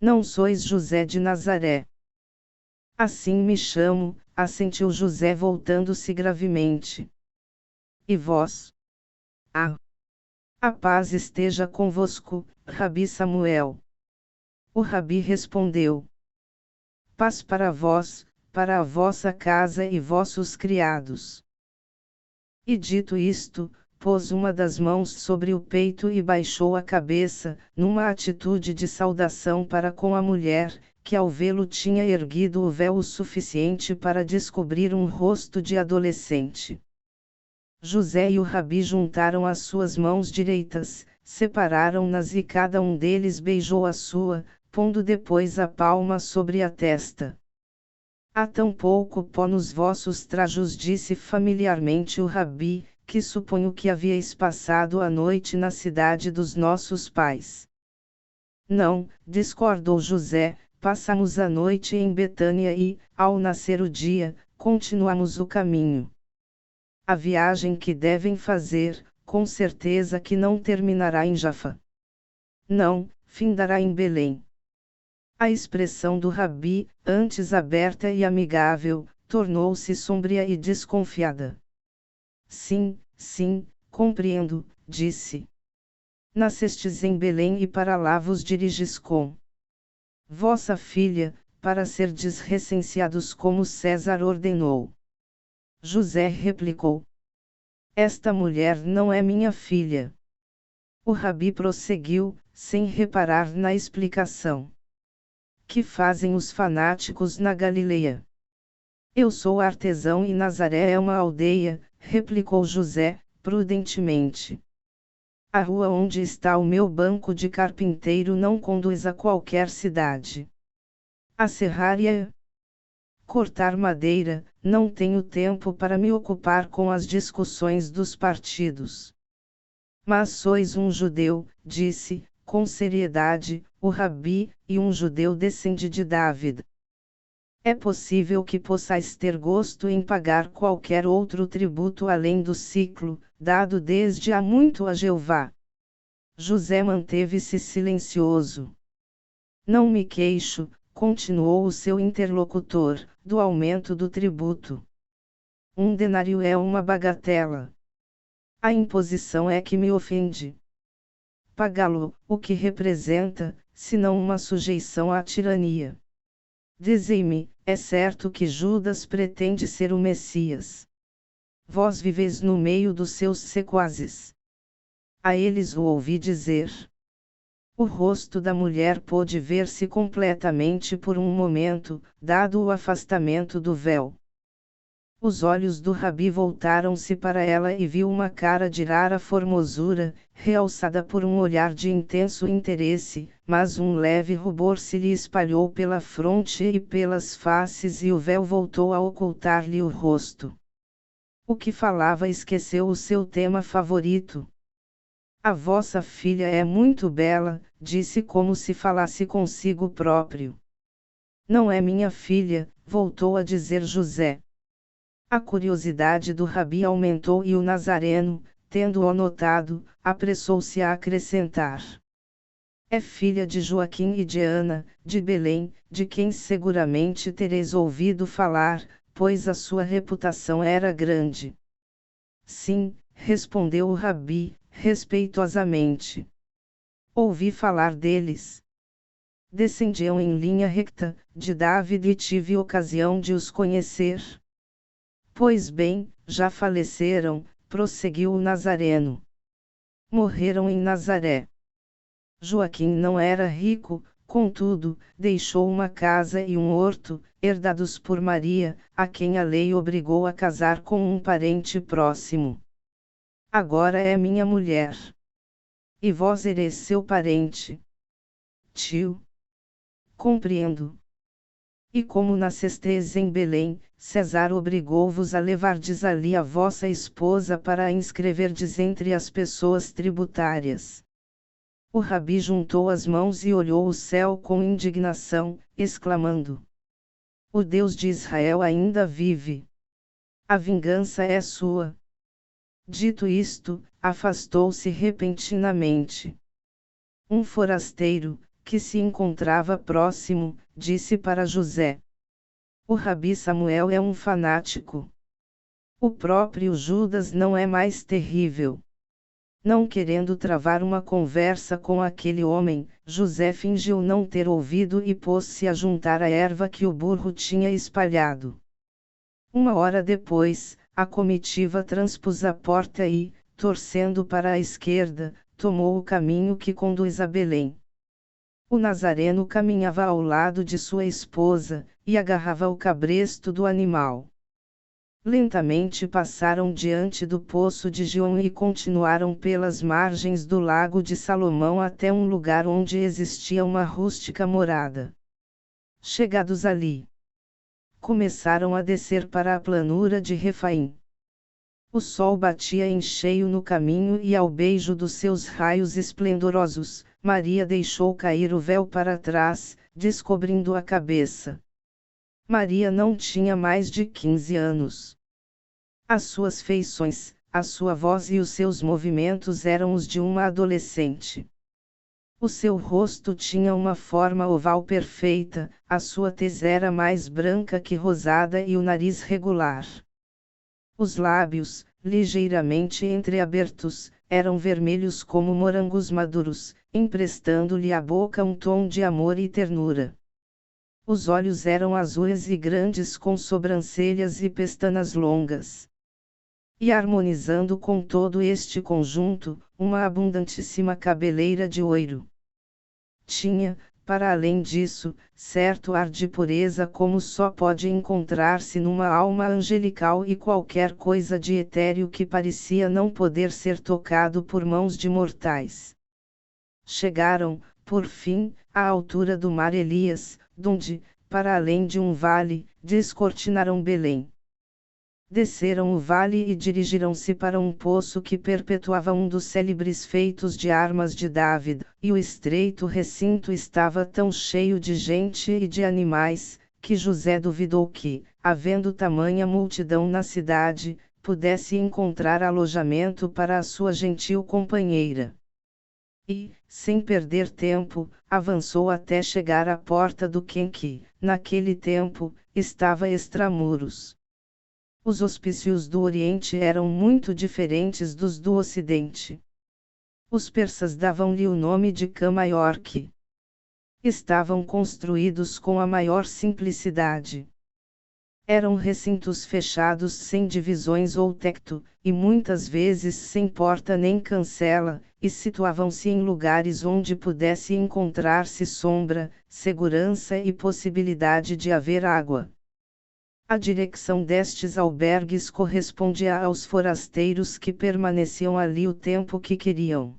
Não sois José de Nazaré? Assim me chamo, assentiu José voltando-se gravemente. E vós? A paz esteja convosco, Rabi Samuel. O Rabi respondeu: Paz para vós, para a vossa casa e vossos criados. E dito isto, pôs uma das mãos sobre o peito e baixou a cabeça, numa atitude de saudação para com a mulher, que ao vê-lo tinha erguido o véu o suficiente para descobrir um rosto de adolescente. José e o Rabi juntaram as suas mãos direitas, separaram-nas e cada um deles beijou a sua, pondo depois a palma sobre a testa. Há tão pouco pó nos vossos trajos, disse familiarmente o rabi, que suponho que havíeis passado a noite na cidade dos nossos pais. Não, discordou José, passamos a noite em Betânia e, ao nascer o dia, continuamos o caminho. A viagem que devem fazer, com certeza que não terminará em Jaffa. Não, findará em Belém. A expressão do rabi, antes aberta e amigável, tornou-se sombria e desconfiada. Sim, compreendo, disse. Nascestes em Belém e para lá vos diriges com vossa filha, para serdes recenseados como César ordenou. José replicou: esta mulher não é minha filha. O rabi prosseguiu, sem reparar na explicação. Que fazem os fanáticos na Galileia? Eu sou artesão e Nazaré é uma aldeia, replicou José, prudentemente. A rua onde está o meu banco de carpinteiro não conduz a qualquer cidade. A serraria, cortar madeira, não tenho tempo para me ocupar com as discussões dos partidos. Mas sois um judeu, disse, com seriedade, o rabi, e um judeu descende de David. É possível que possais ter gosto em pagar qualquer outro tributo além do ciclo, dado desde há muito a Jeová. José manteve-se silencioso. Não me queixo, continuou o seu interlocutor, do aumento do tributo. 1 denário é uma bagatela. A imposição é que me ofende. Pagá-lo, o que representa, senão uma sujeição à tirania. Dizei-me, é certo que Judas pretende ser o Messias. Vós viveis no meio dos seus sequazes. A eles o ouvi dizer. O rosto da mulher pôde ver-se completamente por um momento, dado o afastamento do véu. Os olhos do rabi voltaram-se para ela e viu uma cara de rara formosura, realçada por um olhar de intenso interesse, mas um leve rubor se lhe espalhou pela fronte e pelas faces e o véu voltou a ocultar-lhe o rosto. O que falava esqueceu o seu tema favorito. A vossa filha é muito bela, disse como se falasse consigo próprio. Não é minha filha, voltou a dizer José. A curiosidade do rabi aumentou e o nazareno, tendo-o notado, apressou-se a acrescentar. É filha de Joaquim e de Ana, de Belém, de quem seguramente tereis ouvido falar, pois a sua reputação era grande. Sim, respondeu o rabi, respeitosamente. Ouvi falar deles. Descendiam em linha recta, de David e tive ocasião de os conhecer. Pois bem, já faleceram, prosseguiu o nazareno. Morreram em Nazaré. Joaquim não era rico, contudo, deixou uma casa e um horto, herdados por Maria, a quem a lei obrigou a casar com um parente próximo. Agora é minha mulher. E vós ereis seu parente. Tio. Compreendo. E como nascestes em Belém, César obrigou-vos a levardes ali a vossa esposa para a inscreverdes entre as pessoas tributárias. O rabi juntou as mãos e olhou o céu com indignação, exclamando: o Deus de Israel ainda vive. A vingança é sua. Dito isto, afastou-se repentinamente. Um forasteiro, que se encontrava próximo, disse para José: o rabi Samuel é um fanático. O próprio Judas não é mais terrível. Não querendo travar uma conversa com aquele homem, José fingiu não ter ouvido e pôs-se a juntar a erva que o burro tinha espalhado. 1 hora depois, a comitiva transpôs a porta e, torcendo para a esquerda, tomou o caminho que conduz a Belém. O nazareno caminhava ao lado de sua esposa, e agarrava o cabresto do animal. Lentamente passaram diante do poço de Gion e continuaram pelas margens do lago de Salomão até um lugar onde existia uma rústica morada. Chegados ali, começaram a descer para a planura de Refaim. O sol batia em cheio no caminho e ao beijo dos seus raios esplendorosos, Maria deixou cair o véu para trás, descobrindo a cabeça. Maria não tinha mais de 15 anos. As suas feições, a sua voz e os seus movimentos eram os de uma adolescente. O seu rosto tinha uma forma oval perfeita, a sua tez era mais branca que rosada e o nariz regular. Os lábios, ligeiramente entreabertos, eram vermelhos como morangos maduros, emprestando-lhe à boca um tom de amor e ternura. Os olhos eram azuis e grandes com sobrancelhas e pestanas longas. E harmonizando com todo este conjunto, uma abundantíssima cabeleira de oiro. Tinha, para além disso, certo ar de pureza como só pode encontrar-se numa alma angelical e qualquer coisa de etéreo que parecia não poder ser tocado por mãos de mortais. Chegaram, por fim, à altura do mar Elias, donde, para além de um vale, descortinaram Belém. Desceram o vale e dirigiram-se para um poço que perpetuava um dos célebres feitos de armas de David, e o estreito recinto estava tão cheio de gente e de animais, que José duvidou que, havendo tamanha multidão na cidade, pudesse encontrar alojamento para a sua gentil companheira. E, sem perder tempo, avançou até chegar à porta do Quém que, naquele tempo, estava extramuros. Os hospícios do Oriente eram muito diferentes dos do Ocidente. Os persas davam-lhe o nome de Cã Maior que. Estavam construídos com a maior simplicidade. Eram recintos fechados sem divisões ou tecto, e muitas vezes sem porta nem cancela, e situavam-se em lugares onde pudesse encontrar-se sombra, segurança e possibilidade de haver água. A direção destes albergues correspondia aos forasteiros que permaneciam ali o tempo que queriam.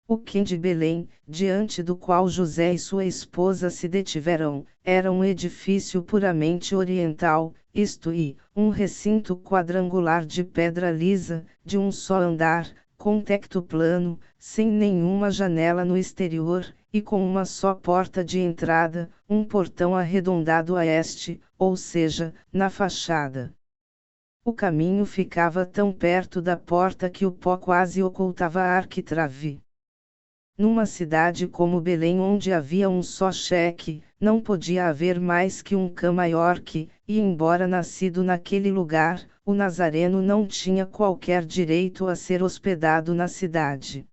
O Quém de Belém, diante do qual José e sua esposa se detiveram, era um edifício puramente oriental, isto é, um recinto quadrangular de pedra lisa, de um só andar, com tecto plano, sem nenhuma janela no exterior, e com uma só porta de entrada, um portão arredondado a este, ou seja, na fachada. O caminho ficava tão perto da porta que o pó quase ocultava a arquitrave. Numa cidade como Belém, onde havia um só cheque, não podia haver mais que um Cã Maior que, e embora nascido naquele lugar, o nazareno não tinha qualquer direito a ser hospedado na cidade.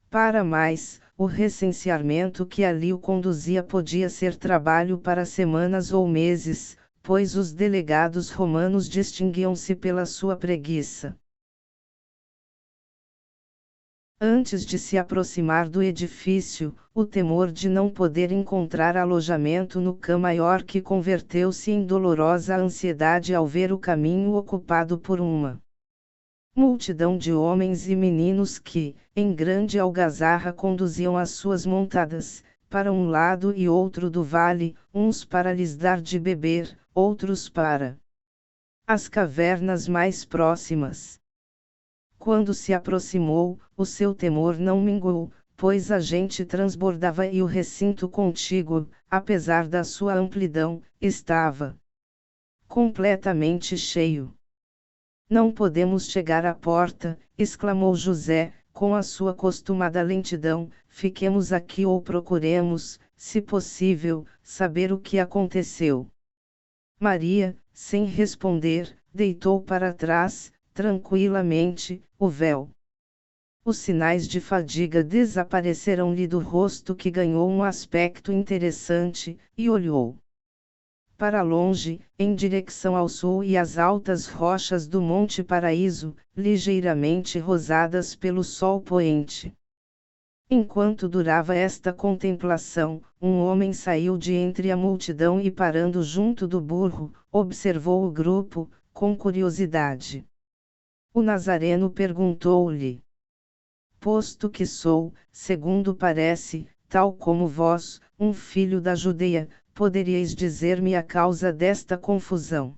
Para mais, o recenseamento que ali o conduzia podia ser trabalho para semanas ou meses, pois os delegados romanos distinguiam-se pela sua preguiça. Antes de se aproximar do edifício, o temor de não poder encontrar alojamento no Cã Maior que converteu-se em dolorosa ansiedade ao ver o caminho ocupado por uma multidão de homens e meninos que, em grande algazarra, conduziam as suas montadas, para um lado e outro do vale, uns para lhes dar de beber, outros para as cavernas mais próximas. Quando se aproximou, o seu temor não minguou, pois a gente transbordava e o recinto contíguo, apesar da sua amplidão, estava completamente cheio. Não podemos chegar à porta, exclamou José, com a sua costumada lentidão, fiquemos aqui ou procuremos, se possível, saber o que aconteceu. Maria, sem responder, deitou para trás, tranquilamente, o véu. Os sinais de fadiga desapareceram-lhe do rosto, que ganhou um aspecto interessante, e olhou para longe, em direção ao sul e às altas rochas do Monte Paraíso, ligeiramente rosadas pelo sol poente. Enquanto durava esta contemplação, um homem saiu de entre a multidão e, parando junto do burro, observou o grupo, com curiosidade. O nazareno perguntou-lhe: posto que sou, segundo parece, tal como vós, um filho da Judeia, poderíeis dizer-me a causa desta confusão?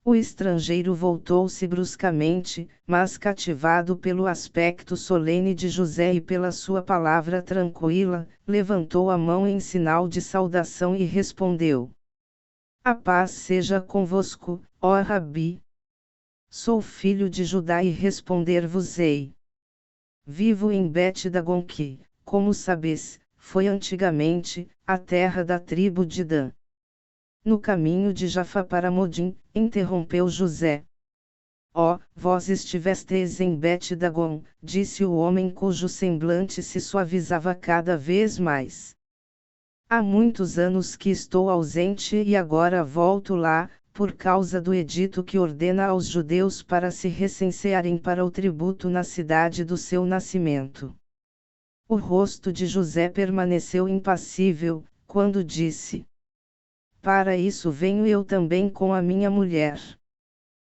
O estrangeiro voltou-se bruscamente, mas cativado pelo aspecto solene de José e pela sua palavra tranquila, levantou a mão em sinal de saudação e respondeu: A paz seja convosco, ó Rabi. Sou filho de Judá e responder-vos-ei. Vivo em Bet-Dagon que, como sabes, foi antigamente a terra da tribo de Dan. No caminho de Jafá para Modim, interrompeu José. Ó, vós estivestes em Bet-Dagon, disse o homem cujo semblante se suavizava cada vez mais. Há muitos anos que estou ausente e agora volto lá, por causa do edito que ordena aos judeus para se recensearem para o tributo na cidade do seu nascimento. O rosto de José permaneceu impassível, quando disse: Para isso venho eu também com a minha mulher.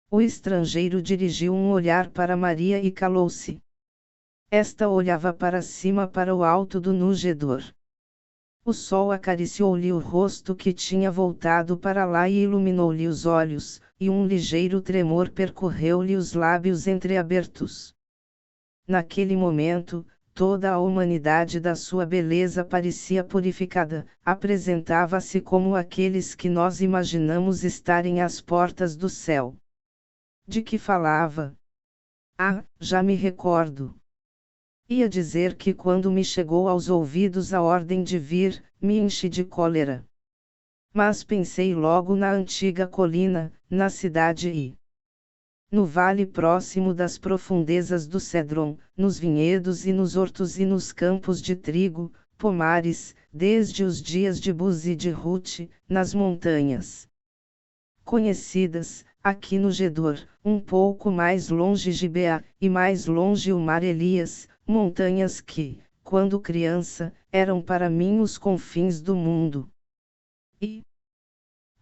O estrangeiro dirigiu um olhar para Maria e calou-se. Esta olhava para cima para o alto do nugedor. O sol acariciou-lhe o rosto que tinha voltado para lá e iluminou-lhe os olhos, e um ligeiro tremor percorreu-lhe os lábios entreabertos. Naquele momento, toda a humanidade da sua beleza parecia purificada, apresentava-se como aqueles que nós imaginamos estarem às portas do céu. De que falava? Ah, já me recordo. Ia dizer que quando me chegou aos ouvidos a ordem de vir, me enchi de cólera. Mas pensei logo na antiga colina, na cidade e no vale próximo das profundezas do Cedron, nos vinhedos e nos hortos e nos campos de trigo, pomares, desde os dias de Buz e de Rute, nas montanhas conhecidas, aqui no Gedor, um pouco mais longe Gibeá, e mais longe o mar Elias, montanhas que, quando criança, eram para mim os confins do mundo. E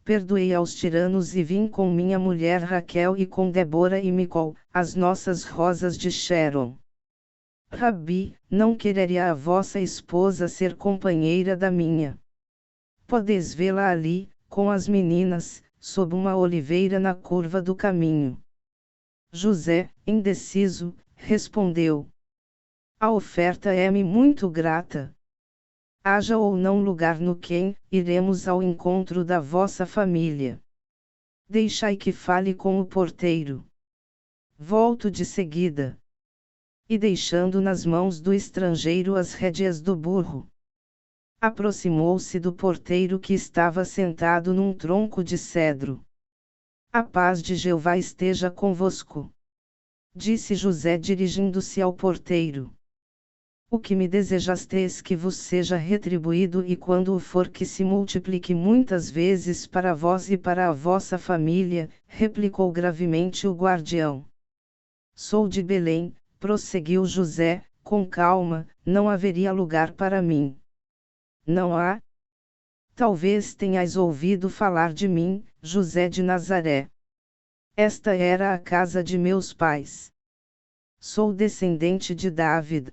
perdoei aos tiranos e vim com minha mulher Raquel e com Débora e Micol, as nossas rosas de Sharon. Rabi, não quereria a vossa esposa ser companheira da minha? Podes vê-la ali, com as meninas, sob uma oliveira na curva do caminho. José, indeciso, respondeu: A oferta é-me muito grata. Haja ou não lugar no quem, iremos ao encontro da vossa família. Deixai que fale com o porteiro. Volto de seguida. E deixando nas mãos do estrangeiro as rédeas do burro, aproximou-se do porteiro que estava sentado num tronco de cedro. A paz de Jeová esteja convosco, disse José dirigindo-se ao porteiro. O que me desejastes que vos seja retribuído e quando o for que se multiplique muitas vezes para vós e para a vossa família, replicou gravemente o guardião. Sou de Belém, prosseguiu José, com calma, não haveria lugar para mim. Não há? Talvez tenhais ouvido falar de mim, José de Nazaré. Esta era a casa de meus pais. Sou descendente de David.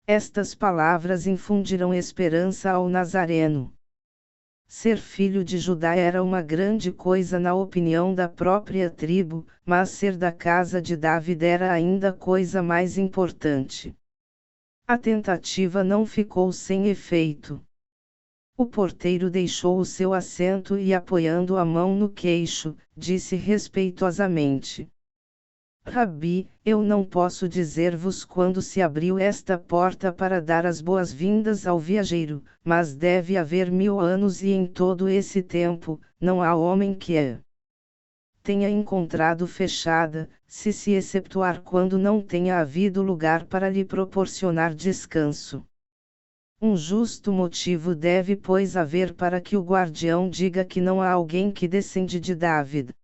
Estas palavras infundiram esperança ao Nazareno. Ser filho de Judá era uma grande coisa na opinião da própria tribo, mas ser da casa de David era ainda coisa mais importante. A tentativa não ficou sem efeito. O porteiro deixou o seu assento e, apoiando a mão no queixo, disse respeitosamente: Rabi, eu não posso dizer-vos quando se abriu esta porta para dar as boas-vindas ao viajeiro, mas deve haver 1000 anos e em todo esse tempo, não há homem que a tenha encontrado fechada, se exceptuar quando não tenha havido lugar para lhe proporcionar descanso. Um justo motivo deve pois haver para que o guardião diga que não há alguém que descende de David.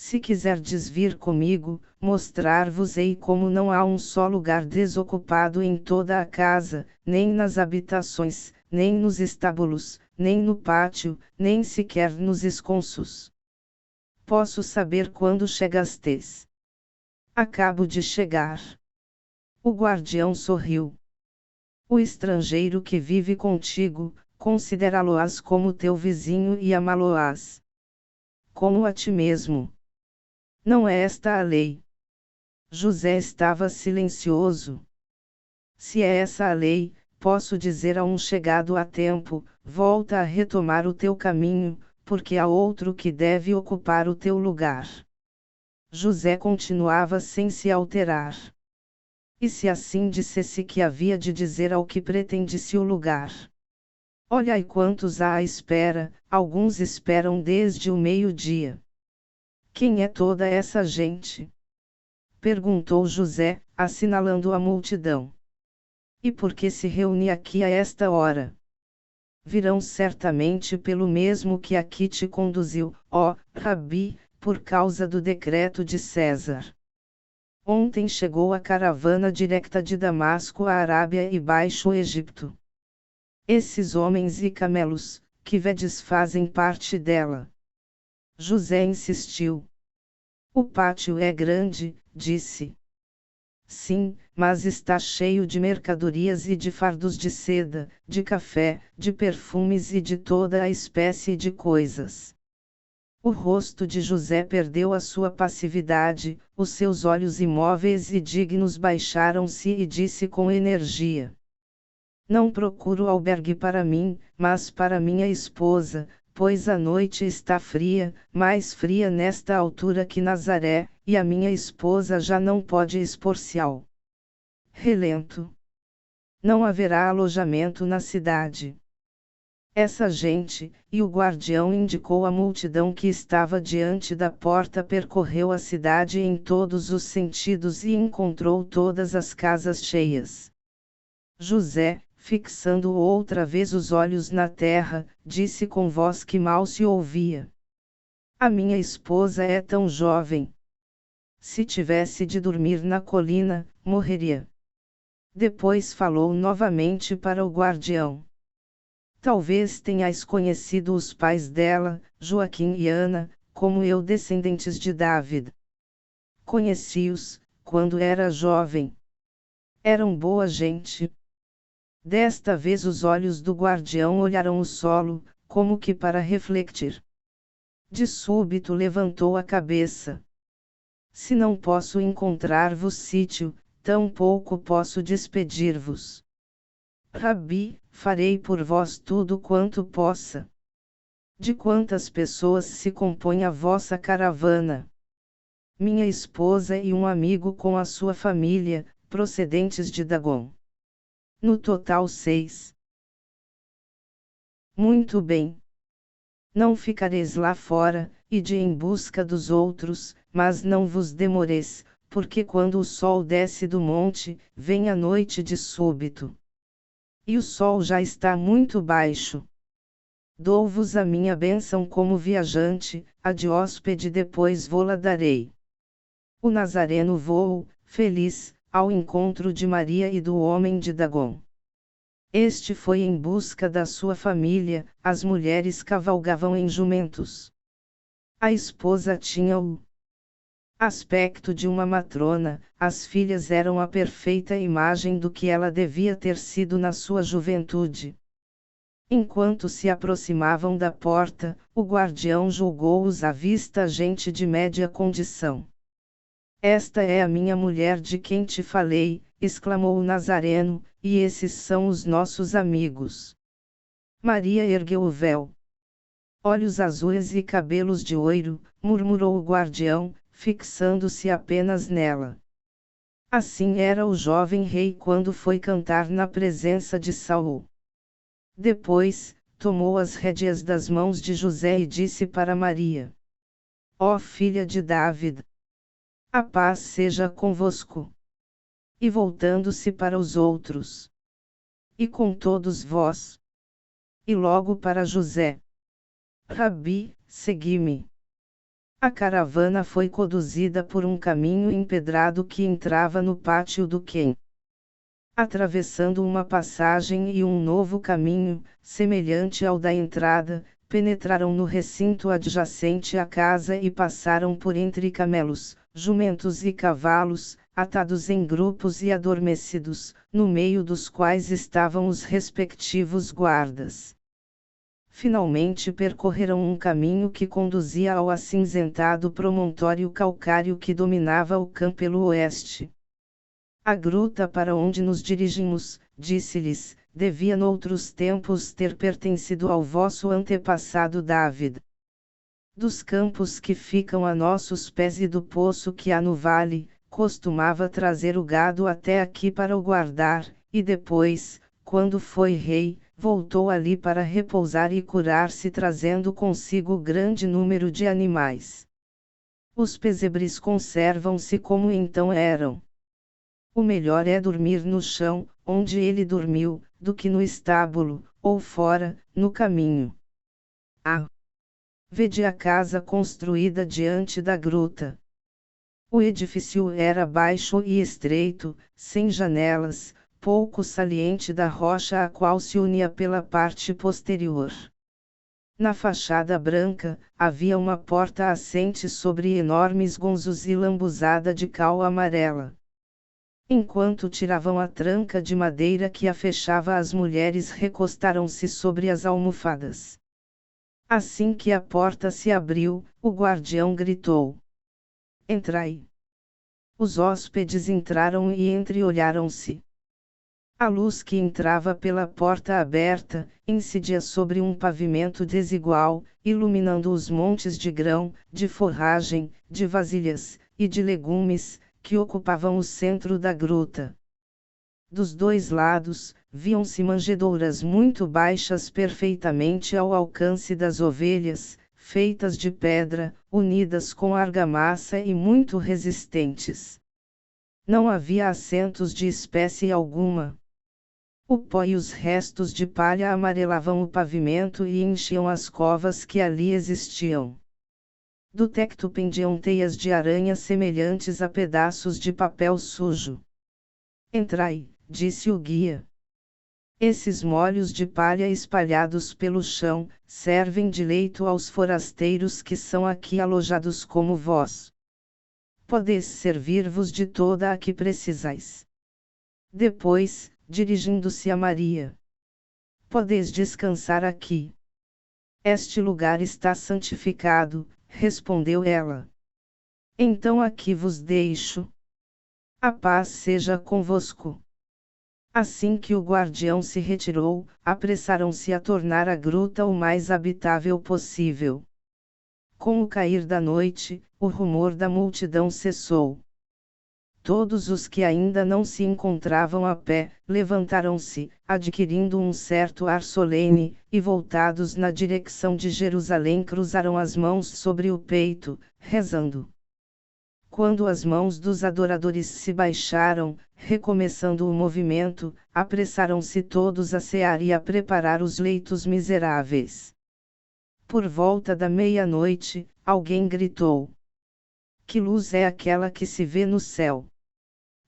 Se quiserdes vir comigo, mostrar-vos-ei como não há um só lugar desocupado em toda a casa, nem nas habitações, nem nos estábulos, nem no pátio, nem sequer nos esconsos. Posso saber quando chegastes? Acabo de chegar. O guardião sorriu. O estrangeiro que vive contigo, considerá-lo-ás como teu vizinho e amá-lo-ás como a ti mesmo. Não é esta a lei? José estava silencioso. Se é essa a lei, posso dizer a um chegado a tempo, volta a retomar o teu caminho, porque há outro que deve ocupar o teu lugar. José continuava sem se alterar. E se assim dissesse que havia de dizer ao que pretendisse o lugar? Olhai quantos há à espera, alguns esperam desde o meio-dia. Quem é toda essa gente? Perguntou José, assinalando a multidão. E por que se reúne aqui a esta hora? Virão certamente pelo mesmo que aqui te conduziu, ó Rabi, por causa do decreto de César. Ontem chegou a caravana direta de Damasco à Arábia e Baixo Egito. Esses homens e camelos, que vedes fazem parte dela. José insistiu. O pátio é grande, disse. Sim, mas está cheio de mercadorias e de fardos de seda, de café, de perfumes e de toda a espécie de coisas. O rosto de José perdeu a sua passividade, os seus olhos imóveis e dignos baixaram-se e disse com energia: Não procuro albergue para mim, mas para minha esposa, pois a noite está fria, mais fria nesta altura que Nazaré, e a minha esposa já não pode expor-se ao relento. Não haverá alojamento na cidade. Essa gente, e o guardião indicou a multidão que estava diante da porta, percorreu a cidade em todos os sentidos e encontrou todas as casas cheias. José, fixando outra vez os olhos na terra, disse com voz que mal se ouvia: A minha esposa é tão jovem. Se tivesse de dormir na colina, morreria. Depois falou novamente para o guardião. Talvez tenhais conhecido os pais dela, Joaquim e Ana, como eu, descendentes de David. Conheci-os, quando era jovem. Eram boa gente. Desta vez os olhos do guardião olharam o solo, como que para refletir. De súbito levantou a cabeça. Se não posso encontrar-vos sítio, tampouco posso despedir-vos. Rabi, farei por vós tudo quanto possa. De quantas pessoas se compõe a vossa caravana? Minha esposa e um amigo com a sua família, procedentes de Dagon. No total 6. Muito bem. Não ficareis lá fora, ide em busca dos outros, mas não vos demoreis, porque quando o sol desce do monte, vem a noite de súbito. E o sol já está muito baixo. Dou-vos a minha bênção como viajante, a de hóspede depois vô-la darei. O Nazareno voou, feliz, ao encontro de Maria e do homem de Dagon. Este foi em busca da sua família, as mulheres cavalgavam em jumentos. A esposa tinha o aspecto de uma matrona, as filhas eram a perfeita imagem do que ela devia ter sido na sua juventude. Enquanto se aproximavam da porta, o guardião julgou-os à vista gente de média condição. Esta é a minha mulher de quem te falei, exclamou o Nazareno, e esses são os nossos amigos. Maria ergueu o véu. Olhos azuis e cabelos de ouro, murmurou o guardião, fixando-se apenas nela. Assim era o jovem rei quando foi cantar na presença de Saul. Depois, tomou as rédeas das mãos de José e disse para Maria: Ó filha de David, a paz seja convosco. E voltando-se para os outros: E com todos vós. E logo para José: Rabi, segui-me. A caravana foi conduzida por um caminho empedrado que entrava no pátio do Quem. Atravessando uma passagem e um novo caminho, semelhante ao da entrada, penetraram no recinto adjacente à casa e passaram por entre camelos, jumentos e cavalos, atados em grupos e adormecidos, no meio dos quais estavam os respectivos guardas. Finalmente percorreram um caminho que conduzia ao acinzentado promontório calcário que dominava o campo pelo oeste. A gruta para onde nos dirigimos, disse-lhes, devia noutros tempos ter pertencido ao vosso antepassado David. Dos campos que ficam a nossos pés e do poço que há no vale, costumava trazer o gado até aqui para o guardar, e depois, quando foi rei, voltou ali para repousar e curar-se trazendo consigo grande número de animais. Os pesebres conservam-se como então eram. O melhor é dormir no chão, onde ele dormiu, do que no estábulo, ou fora, no caminho. Vede a casa construída diante da gruta. O edifício era baixo e estreito, sem janelas, pouco saliente da rocha a qual se unia pela parte posterior. Na fachada branca, havia uma porta assente sobre enormes gonzos e lambuzada de cal amarela. Enquanto tiravam a tranca de madeira que a fechava, as mulheres recostaram-se sobre as almofadas. Assim que a porta se abriu, o guardião gritou: "Entrai!" Os hóspedes entraram e entreolharam-se. A luz que entrava pela porta aberta, incidia sobre um pavimento desigual, iluminando os montes de grão, de forragem, de vasilhas, e de legumes, que ocupavam o centro da gruta. Dos dois lados, viam-se manjedouras muito baixas perfeitamente ao alcance das ovelhas, feitas de pedra, unidas com argamassa e muito resistentes. Não havia assentos de espécie alguma. O pó e os restos de palha amarelavam o pavimento e enchiam as covas que ali existiam. Do teto pendiam teias de aranha semelhantes a pedaços de papel sujo. "Entrai", disse o guia. "Esses molhos de palha espalhados pelo chão, servem de leito aos forasteiros que são aqui alojados como vós. Podeis servir-vos de toda a que precisais." Depois, dirigindo-se a Maria: "Podeis descansar aqui. Este lugar está santificado", respondeu ela. "Então aqui vos deixo. A paz seja convosco." Assim que o guardião se retirou, apressaram-se a tornar a gruta o mais habitável possível. Com o cair da noite, o rumor da multidão cessou. Todos os que ainda não se encontravam a pé, levantaram-se, adquirindo um certo ar solene, e voltados na direção de Jerusalém cruzaram as mãos sobre o peito, rezando. Quando as mãos dos adoradores se baixaram, recomeçando o movimento, apressaram-se todos a cear e a preparar os leitos miseráveis. Por volta da meia-noite, alguém gritou: "Que luz é aquela que se vê no céu?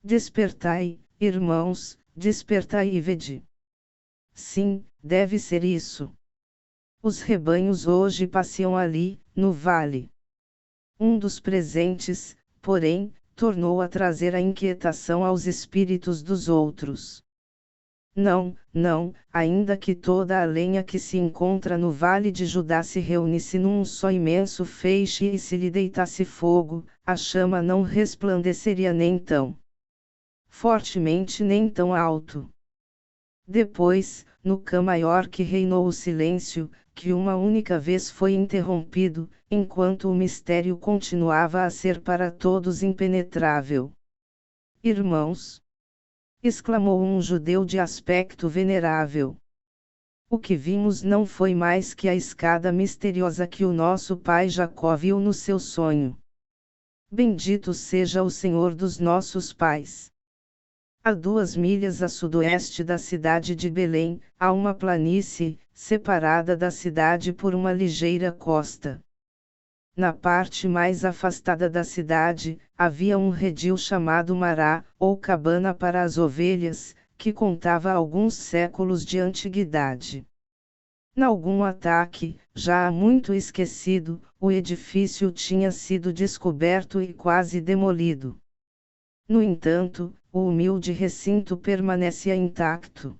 Despertai, irmãos, despertai e vede." Sim, deve ser isso. Os rebanhos hoje passeiam ali, no vale. Um dos presentes, porém, tornou a trazer a inquietação aos espíritos dos outros. "Não, não, ainda que toda a lenha que se encontra no vale de Judá se reunisse num só imenso feixe e se lhe deitasse fogo, a chama não resplandeceria nem tão fortemente nem tão alto." Depois, no cã maior que reinou o silêncio, que uma única vez foi interrompido, enquanto o mistério continuava a ser para todos impenetrável. "Irmãos!" exclamou um judeu de aspecto venerável. "O que vimos não foi mais que a escada misteriosa que o nosso pai Jacó viu no seu sonho. Bendito seja o Senhor dos nossos pais. A 2 milhas a sudoeste da cidade de Belém, há uma planície, separada da cidade por uma ligeira costa. Na parte mais afastada da cidade, havia um redil chamado Mará, ou cabana para as ovelhas, que contava alguns séculos de antiguidade. Nalgum ataque, já há muito esquecido, o edifício tinha sido descoberto e quase demolido. No entanto, o humilde recinto permanecia intacto.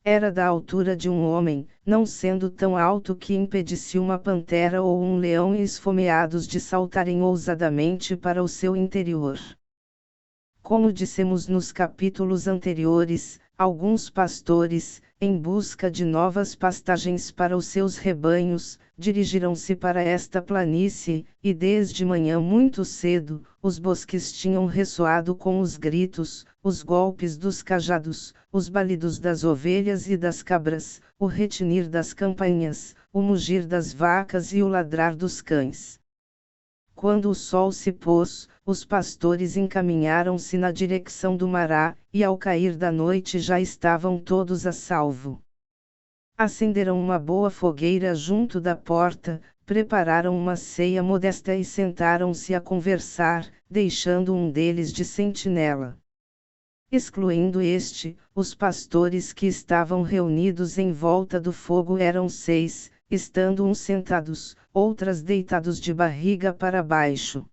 Era da altura de um homem, não sendo tão alto que impedisse uma pantera ou um leão esfomeados de saltarem ousadamente para o seu interior. Como dissemos nos capítulos anteriores, alguns pastores, em busca de novas pastagens para os seus rebanhos, dirigiram-se para esta planície, e desde manhã muito cedo, os bosques tinham ressoado com os gritos, os golpes dos cajados, os balidos das ovelhas e das cabras, o retinir das campainhas, o mugir das vacas e o ladrar dos cães. Quando o sol se pôs, os pastores encaminharam-se na direção do Mará, e ao cair da noite já estavam todos a salvo. Acenderam uma boa fogueira junto da porta, prepararam uma ceia modesta e sentaram-se a conversar, deixando um deles de sentinela. Excluindo este, os pastores que estavam reunidos em volta do fogo eram 6, estando uns sentados, outras deitados de barriga para baixo.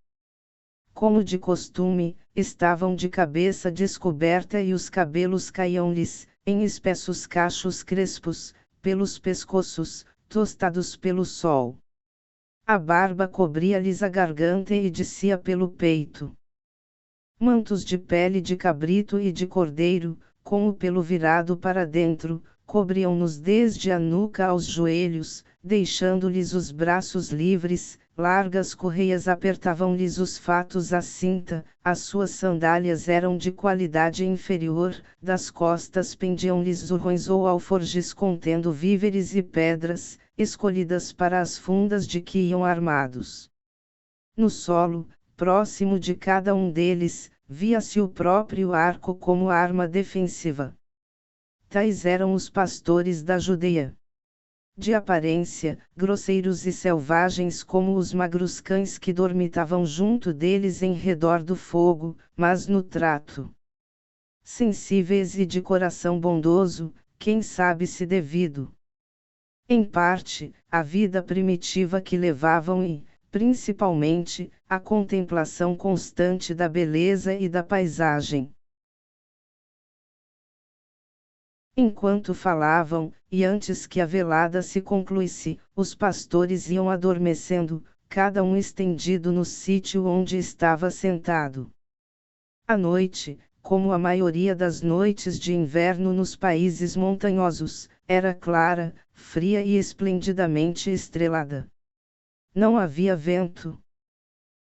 Como de costume, estavam de cabeça descoberta e os cabelos caíam-lhes, em espessos cachos crespos, pelos pescoços, tostados pelo sol. A barba cobria-lhes a garganta e descia pelo peito. Mantos de pele de cabrito e de cordeiro, com o pelo virado para dentro, cobriam-nos desde a nuca aos joelhos, deixando-lhes os braços livres, largas correias apertavam-lhes os fatos à cinta, as suas sandálias eram de qualidade inferior, das costas pendiam-lhes zurrões ou alforjes contendo víveres e pedras, escolhidas para as fundas de que iam armados. No solo, próximo de cada um deles, via-se o próprio arco como arma defensiva. Tais eram os pastores da Judeia. De aparência, grosseiros e selvagens como os magros cães que dormitavam junto deles em redor do fogo, mas no trato. Sensíveis e de coração bondoso, quem sabe se devido. Em parte, a vida primitiva que levavam e, principalmente, a contemplação constante da beleza e da paisagem. Enquanto falavam, e antes que a velada se concluísse, os pastores iam adormecendo, cada um estendido no sítio onde estava sentado. A noite, como a maioria das noites de inverno nos países montanhosos, era clara, fria e esplendidamente estrelada. Não havia vento.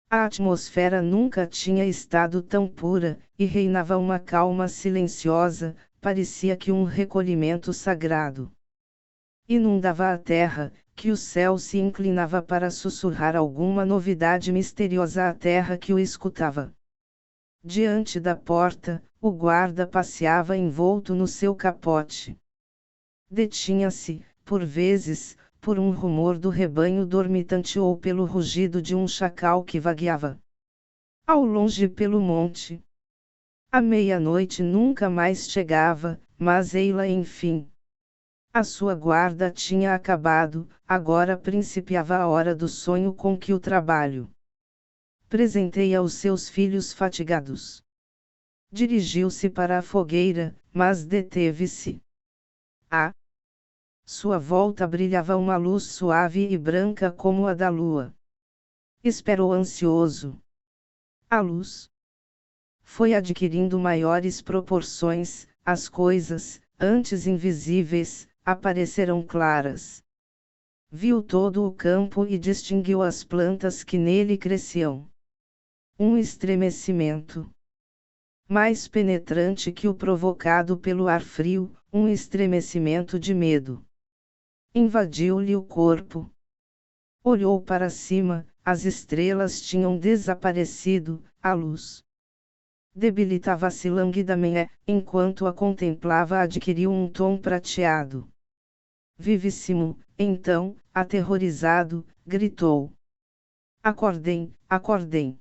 A atmosfera nunca tinha estado tão pura, e reinava uma calma silenciosa, parecia que um recolhimento sagrado inundava a terra, que o céu se inclinava para sussurrar alguma novidade misteriosa à terra que o escutava. Diante da porta, o guarda passeava envolto no seu capote. Detinha-se, por vezes, por um rumor do rebanho dormitante ou pelo rugido de um chacal que vagueava ao longe pelo monte. A meia-noite nunca mais chegava, mas ei-la enfim. A sua guarda tinha acabado, agora principiava a hora do sonho com que o trabalho presenteia os seus filhos fatigados. Dirigiu-se para a fogueira, mas deteve-se. À sua volta brilhava uma luz suave e branca como a da lua. Esperou ansioso. A luz foi adquirindo maiores proporções, as coisas, antes invisíveis, apareceram claras. Viu todo o campo e distinguiu as plantas que nele cresciam. Um estremecimento mais penetrante que o provocado pelo ar frio, um estremecimento de medo. Invadiu-lhe o corpo. Olhou para cima, as estrelas tinham desaparecido, a luz debilitava-se languidamente, enquanto a contemplava adquiriu um tom prateado. Vivíssimo, então, aterrorizado, gritou: Acordem, acordem!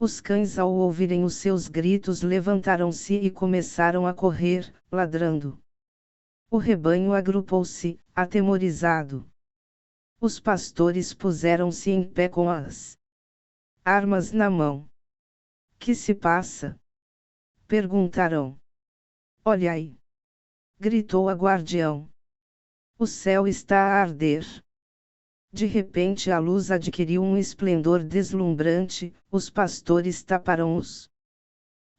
Os cães, ao ouvirem os seus gritos, levantaram-se e começaram a correr, ladrando. O rebanho agrupou-se, atemorizado. Os pastores puseram-se em pé com as armas na mão. Que se passa? Perguntaram. Olhai! gritou a guardião. O céu está a arder. De repente a luz adquiriu um esplendor deslumbrante, os pastores taparam os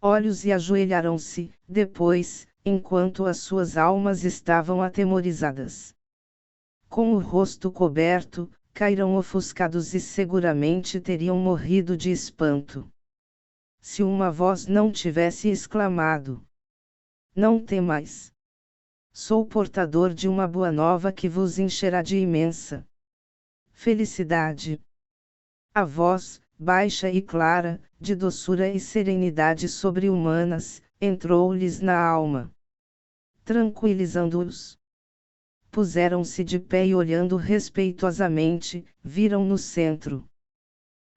olhos e ajoelharam-se, depois, enquanto as suas almas estavam atemorizadas, com o rosto coberto, caíram ofuscados e seguramente teriam morrido de espanto, se uma voz não tivesse exclamado: Não temais. Sou portador de uma boa nova que vos encherá de imensa felicidade. A voz, baixa e clara, de doçura e serenidade sobre-humanas, entrou-lhes na alma, tranquilizando-os. Puseram-se de pé e olhando respeitosamente, viram no centro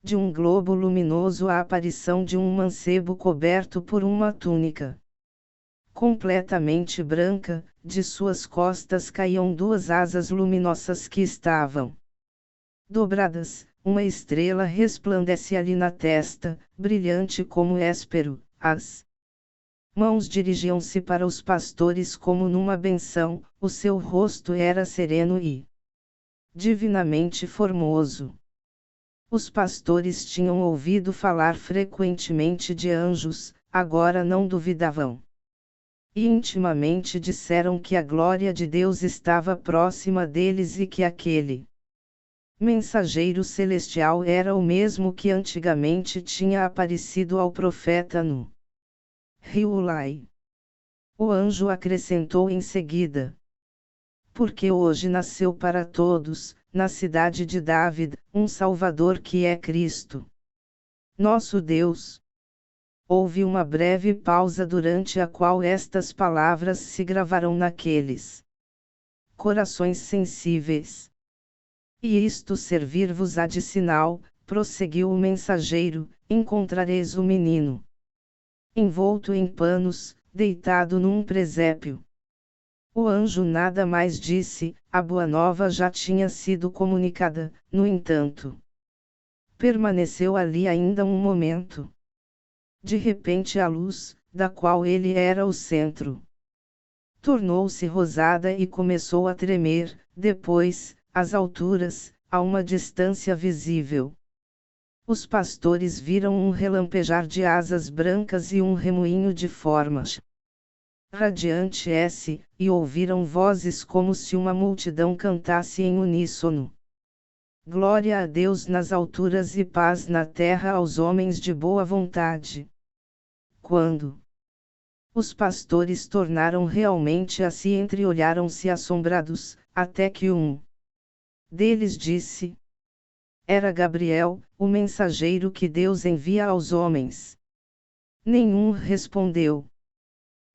de um globo luminoso a aparição de um mancebo coberto por uma túnica completamente branca, de suas costas caíam duas asas luminosas que estavam dobradas, uma estrela resplandece-lhe na testa, brilhante como éspero, as mãos dirigiam-se para os pastores como numa benção, o seu rosto era sereno e divinamente formoso. Os pastores tinham ouvido falar frequentemente de anjos, agora não duvidavam. E intimamente disseram que a glória de Deus estava próxima deles e que aquele mensageiro celestial era o mesmo que antigamente tinha aparecido ao profeta no rio Ulai. O anjo acrescentou em seguida: Porque hoje nasceu para todos, na cidade de David, um Salvador que é Cristo, nosso Deus. Houve uma breve pausa durante a qual estas palavras se gravaram naqueles corações sensíveis. E isto servir-vos-á de sinal, prosseguiu o mensageiro: encontrareis o menino envolto em panos, deitado num presépio. O anjo nada mais disse, a boa nova já tinha sido comunicada, no entanto. Permaneceu ali ainda um momento. De repente a luz, da qual ele era o centro, tornou-se rosada e começou a tremer, depois, às alturas, a uma distância visível. Os pastores viram um relampejar de asas brancas e um remoinho de formas radiante e ouviram vozes como se uma multidão cantasse em uníssono: Glória a Deus nas alturas e paz na terra aos homens de boa vontade. Quando os pastores tornaram realmente a si entreolharam-se assombrados, até que um deles disse: Era Gabriel, o mensageiro que Deus envia aos homens. Nenhum respondeu.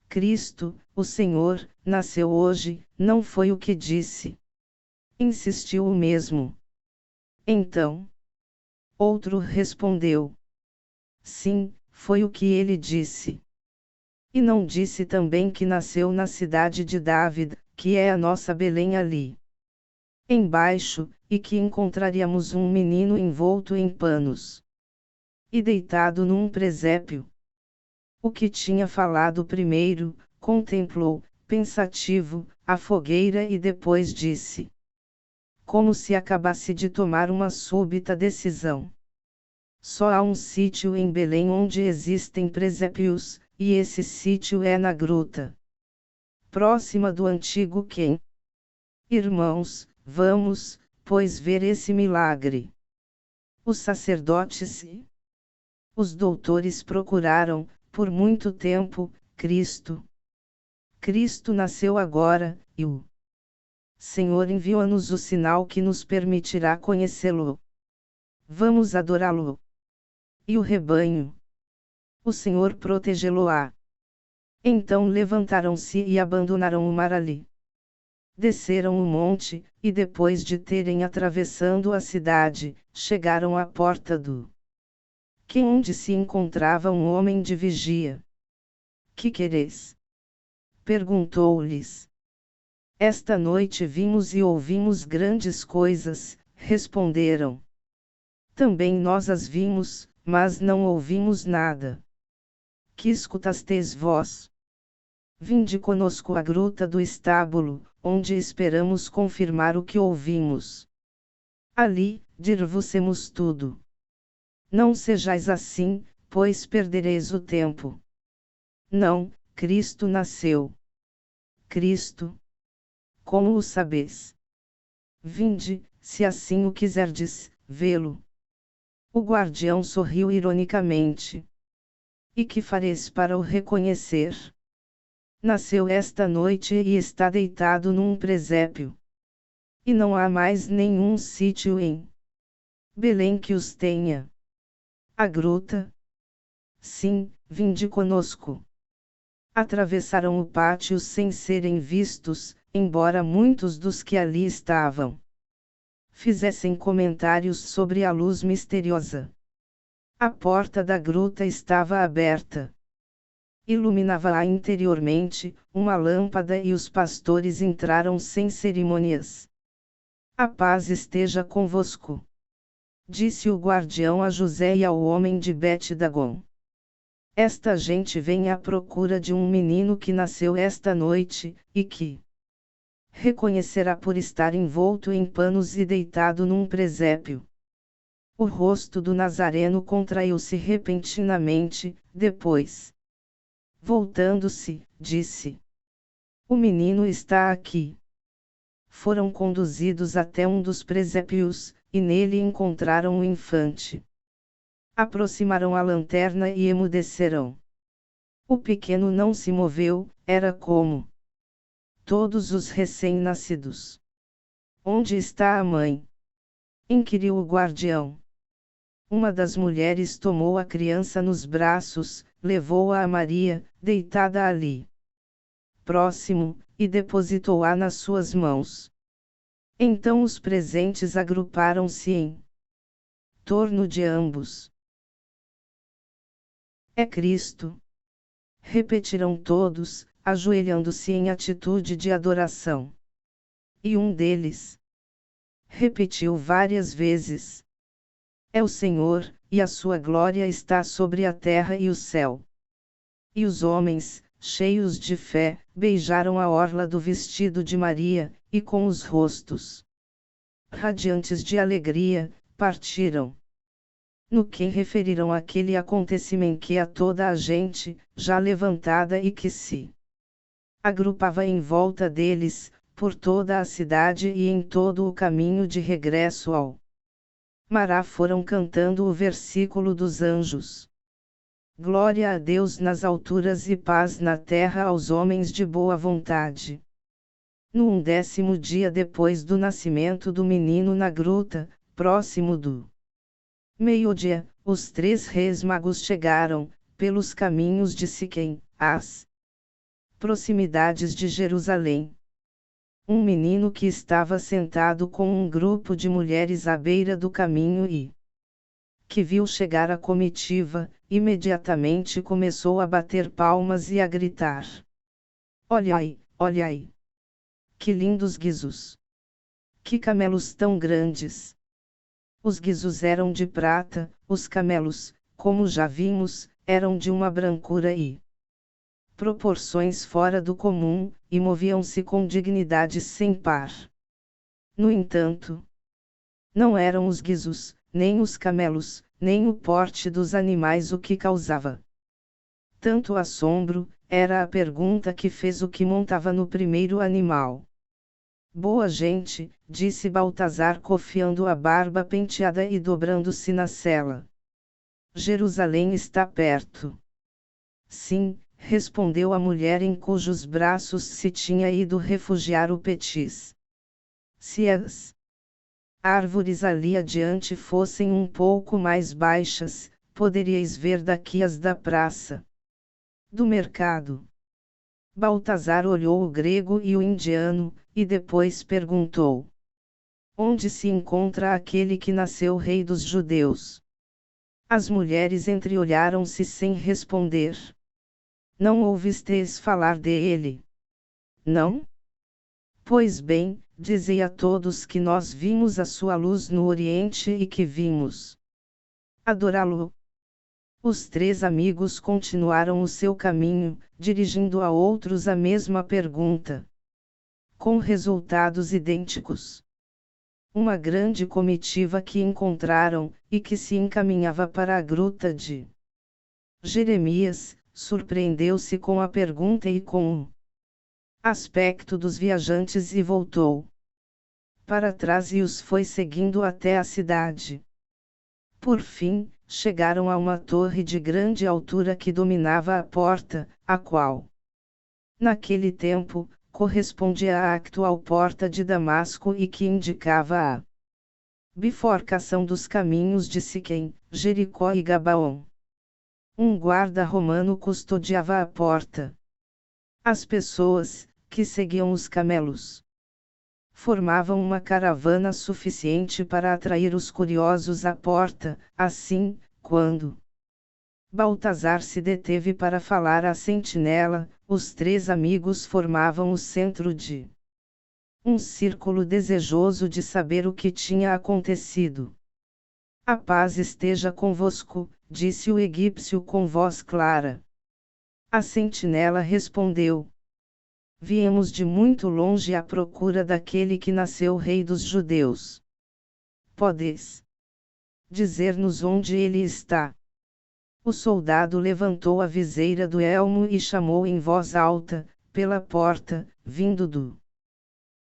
Cristo, o Senhor, nasceu hoje, não foi o que disse. Insistiu o mesmo. Então, outro respondeu: Sim, foi o que ele disse. E não disse também que nasceu na cidade de David, que é a nossa Belém ali embaixo, e que encontraríamos um menino envolto em panos e deitado num presépio? O que tinha falado primeiro, contemplou, pensativo, a fogueira e depois disse, como se acabasse de tomar uma súbita decisão: Só há um sítio em Belém onde existem presépios, e esse sítio é na gruta próxima do antigo Quém. Irmãos, vamos, pois, ver esse milagre. Os sacerdotes e os doutores procuraram, por muito tempo, Cristo. Cristo nasceu agora, e o Senhor enviou-nos o sinal que nos permitirá conhecê-lo. Vamos adorá-lo. E o rebanho? O Senhor protegê-lo-á. Então levantaram-se e abandonaram o mar ali. Desceram o monte, e depois de terem atravessado a cidade, chegaram à porta do Quém, onde se encontrava um homem de vigia. Que quereis? Perguntou-lhes. Esta noite vimos e ouvimos grandes coisas, responderam. Também nós as vimos, mas não ouvimos nada. Que escutastes vós? Vinde conosco à gruta do estábulo, onde esperamos confirmar o que ouvimos. Ali, dir-vos-emos tudo. Não sejais assim, pois perdereis o tempo. Não, Cristo nasceu. Cristo. Como o sabeis? Vinde, se assim o quiserdes, vê-lo. O guardião sorriu ironicamente. E que fareis para o reconhecer? Nasceu esta noite e está deitado num presépio. E não há mais nenhum sítio em Belém que os tenha. A gruta? Sim, vinde conosco. Atravessaram o pátio sem serem vistos, embora muitos dos que ali estavam fizessem comentários sobre a luz misteriosa. A porta da gruta estava aberta. Iluminava-a interiormente, uma lâmpada e os pastores entraram sem cerimônias. A paz esteja convosco, disse o guardião a José e ao homem de Bet-Dagon. Esta gente vem à procura de um menino que nasceu esta noite, e que reconhecerá por estar envolto em panos e deitado num presépio. O rosto do Nazareno contraiu-se repentinamente, depois, voltando-se, disse: O menino está aqui. Foram conduzidos até um dos presépios, e nele encontraram o infante. Aproximaram a lanterna e emudeceram. O pequeno não se moveu, era como todos os recém-nascidos. Onde está a mãe? Inquiriu o guardião. Uma das mulheres tomou a criança nos braços, levou-a a Maria, deitada ali próximo, e depositou-a nas suas mãos. Então os presentes agruparam-se em torno de ambos. É Cristo! Repetiram todos, ajoelhando-se em atitude de adoração. E um deles repetiu várias vezes: É o Senhor, e a sua glória está sobre a terra e o céu. E os homens, cheios de fé, beijaram a orla do vestido de Maria, e com os rostos radiantes de alegria, partiram. No que referiram aquele acontecimento a toda a gente, já levantada e que se agrupava em volta deles, por toda a cidade e em todo o caminho de regresso ao Mará foram cantando o versículo dos anjos. Glória a Deus nas alturas e paz na terra aos homens de boa vontade. No 10º dia depois do nascimento do menino na gruta, próximo do meio-dia, os 3 reis magos chegaram, pelos caminhos de Siquém, às proximidades de Jerusalém. Um menino que estava sentado com um grupo de mulheres à beira do caminho e que viu chegar a comitiva, imediatamente começou a bater palmas e a gritar: Olhai, olhai! Que lindos guizos! Que camelos tão grandes! Os guizos eram de prata, os camelos, como já vimos, eram de uma brancura e proporções fora do comum, e moviam-se com dignidade sem par. No entanto, não eram os guizos, nem os camelos, nem o porte dos animais o que causava tanto assombro, era a pergunta que fez o que montava no primeiro animal. Boa gente, disse Baltazar cofiando a barba penteada e dobrando-se na sela. Jerusalém está perto. Sim, respondeu a mulher em cujos braços se tinha ido refugiar o Petis. Se as árvores ali adiante fossem um pouco mais baixas, poderíeis ver daqui as da praça do mercado. Baltazar olhou o grego e o indiano, e depois perguntou: Onde se encontra aquele que nasceu rei dos judeus? As mulheres entreolharam-se sem responder. Não ouvistes falar dele? Não? Pois bem, dizei a todos que nós vimos a sua luz no Oriente e que vimos adorá-lo. Os três amigos continuaram o seu caminho, dirigindo a outros a mesma pergunta, com resultados idênticos. Uma grande comitiva que encontraram, e que se encaminhava para a gruta de Jeremias, surpreendeu-se com a pergunta e com o aspecto dos viajantes e voltou para trás e os foi seguindo até a cidade. Por fim, chegaram a uma torre de grande altura que dominava a porta, a qual, naquele tempo, correspondia à atual porta de Damasco e que indicava a bifurcação dos caminhos de Siquém, Jericó e Gabaon. Um guarda romano custodiava a porta. As pessoas, que seguiam os camelos, formavam uma caravana suficiente para atrair os curiosos à porta. Assim, quando Baltazar se deteve para falar à sentinela, os três amigos formavam o centro de um círculo desejoso de saber o que tinha acontecido. A paz esteja convosco, disse o egípcio com voz clara. A sentinela respondeu: viemos de muito longe à procura daquele que nasceu rei dos judeus. Podes dizer-nos onde ele está? O soldado levantou a viseira do elmo e chamou em voz alta, pela porta, vindo do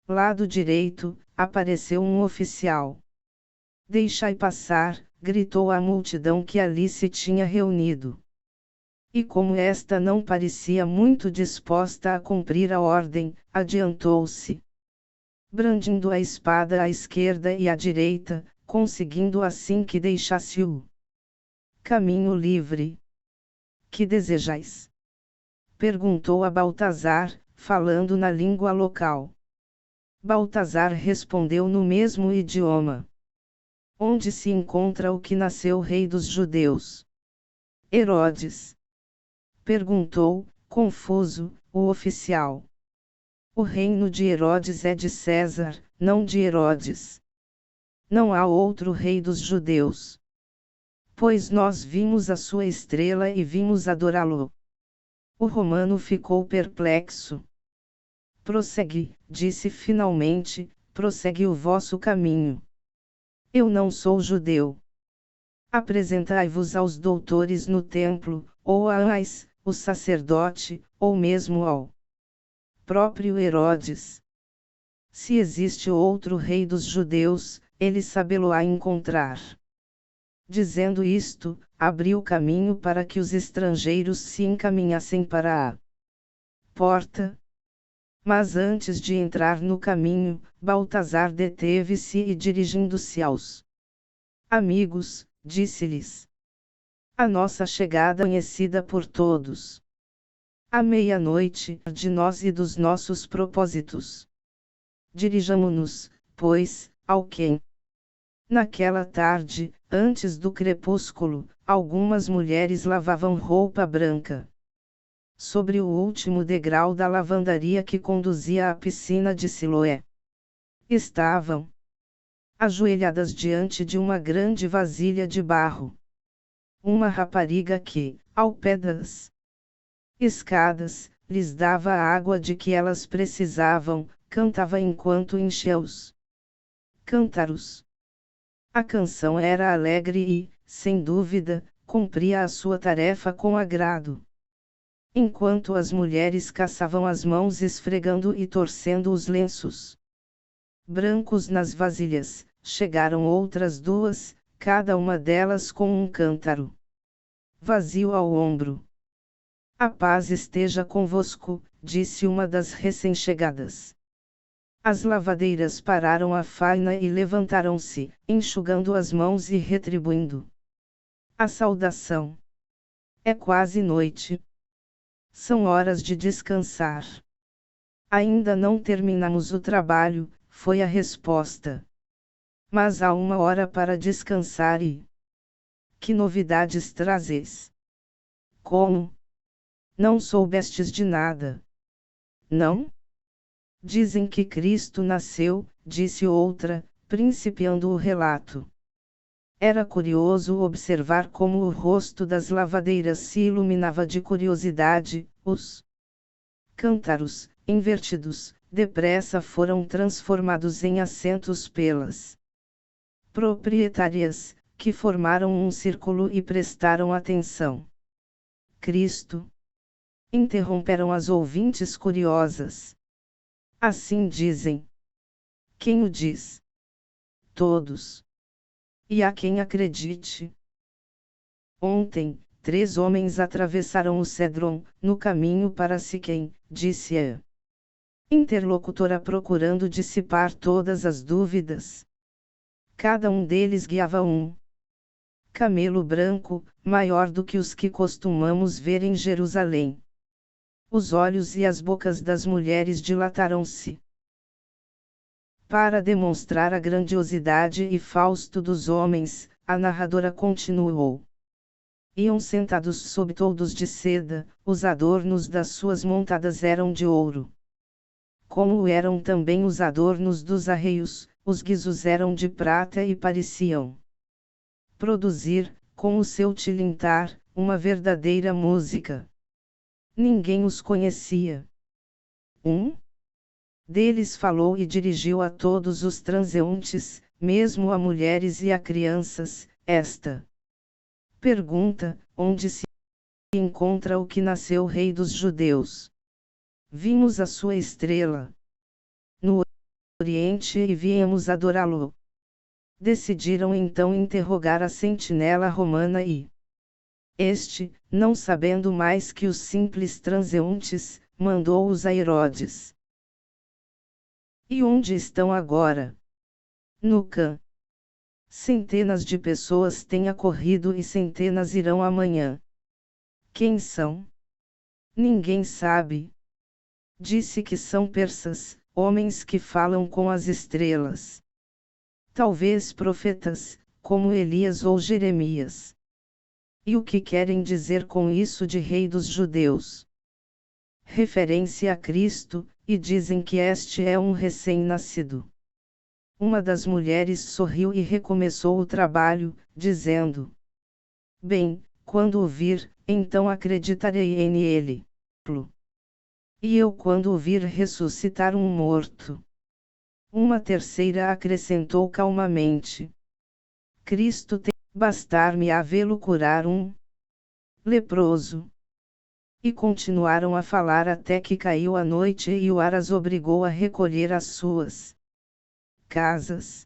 lado direito, apareceu um oficial. Deixai passar, gritou a multidão que ali se tinha reunido. E como esta não parecia muito disposta a cumprir a ordem, adiantou-se, brandindo a espada à esquerda e à direita, conseguindo assim que deixasse o caminho livre. Que desejais? Perguntou a Baltazar, falando na língua local. Baltazar respondeu no mesmo idioma. Onde se encontra o que nasceu rei dos judeus? Herodes. Perguntou, confuso, o oficial. O reino de Herodes é de César, não de Herodes. Não há outro rei dos judeus. Pois nós vimos a sua estrela e vimos adorá-lo. O romano ficou perplexo. Prossegue, disse finalmente, prossegue o vosso caminho. Eu não sou judeu. Apresentai-vos aos doutores no templo, ou a Anás, o sacerdote, ou mesmo ao próprio Herodes. Se existe outro rei dos judeus, ele sabê-lo-á encontrar. Dizendo isto, abriu caminho para que os estrangeiros se encaminhassem para a porta. Mas antes de entrar no caminho, Baltazar deteve-se e dirigindo-se aos amigos, disse-lhes: a nossa chegada é conhecida por todos. À meia-noite, de nós e dos nossos propósitos. Dirijamo-nos, pois, ao quem? Naquela tarde, antes do crepúsculo, algumas mulheres lavavam roupa branca. Sobre o último degrau da lavandaria que conduzia à piscina de Siloé. Estavam ajoelhadas diante de uma grande vasilha de barro. Uma rapariga que, ao pé das escadas, lhes dava a água de que elas precisavam, cantava enquanto enchia os cântaros. A canção era alegre e, sem dúvida, cumpria a sua tarefa com agrado. Enquanto as mulheres caçavam as mãos esfregando e torcendo os lenços brancos nas vasilhas, chegaram outras duas, cada uma delas com um cântaro vazio ao ombro. A paz esteja convosco, disse uma das recém-chegadas. As lavadeiras pararam a faina e levantaram-se, enxugando as mãos e retribuindo a saudação. É quase noite. São horas de descansar. Ainda não terminamos o trabalho, foi a resposta. Mas há uma hora para descansar e... Que novidades trazes? Como? Não soubestes de nada? Não? Dizem que Cristo nasceu, disse outra, principiando o relato. Era curioso observar como o rosto das lavadeiras se iluminava de curiosidade. Os cântaros, invertidos, depressa foram transformados em assentos pelas proprietárias, que formaram um círculo e prestaram atenção. Cristo? Interromperam as ouvintes curiosas. Assim dizem. Quem o diz? Todos. E há quem acredite. Ontem, 3 homens atravessaram o Cédron, no caminho para Siquém, disse a interlocutora procurando dissipar todas as dúvidas. Cada um deles guiava um camelo branco, maior do que os que costumamos ver em Jerusalém. Os olhos e as bocas das mulheres dilataram-se. Para demonstrar a grandiosidade e fausto dos homens, a narradora continuou. Iam sentados sob toldos de seda, os adornos das suas montadas eram de ouro. Como eram também os adornos dos arreios, os guizos eram de prata e pareciam produzir, com o seu tilintar, uma verdadeira música. Ninguém os conhecia. Um deles falou e dirigiu a todos os transeuntes, mesmo a mulheres e a crianças, esta pergunta: onde se encontra o que nasceu Rei dos Judeus? Vimos a sua estrela no Oriente e viemos adorá-lo. Decidiram então interrogar a sentinela romana e este, não sabendo mais que os simples transeuntes, mandou-os a Herodes. E onde estão agora? No Cã. Centenas de pessoas têm acorrido e centenas irão amanhã. Quem são? Ninguém sabe. Disse que são persas, homens que falam com as estrelas. Talvez profetas, como Elias ou Jeremias. E o que querem dizer com isso de Rei dos Judeus? Referência a Cristo, e dizem que este é um recém-nascido. Uma das mulheres sorriu e recomeçou o trabalho, dizendo: bem, quando o vir, então acreditarei nele. E eu quando o vir ressuscitar um morto. Uma terceira acrescentou calmamente: Cristo tem bastar-me a vê-lo curar um leproso. E continuaram a falar até que caiu a noite e o ar as obrigou a recolher às suas casas.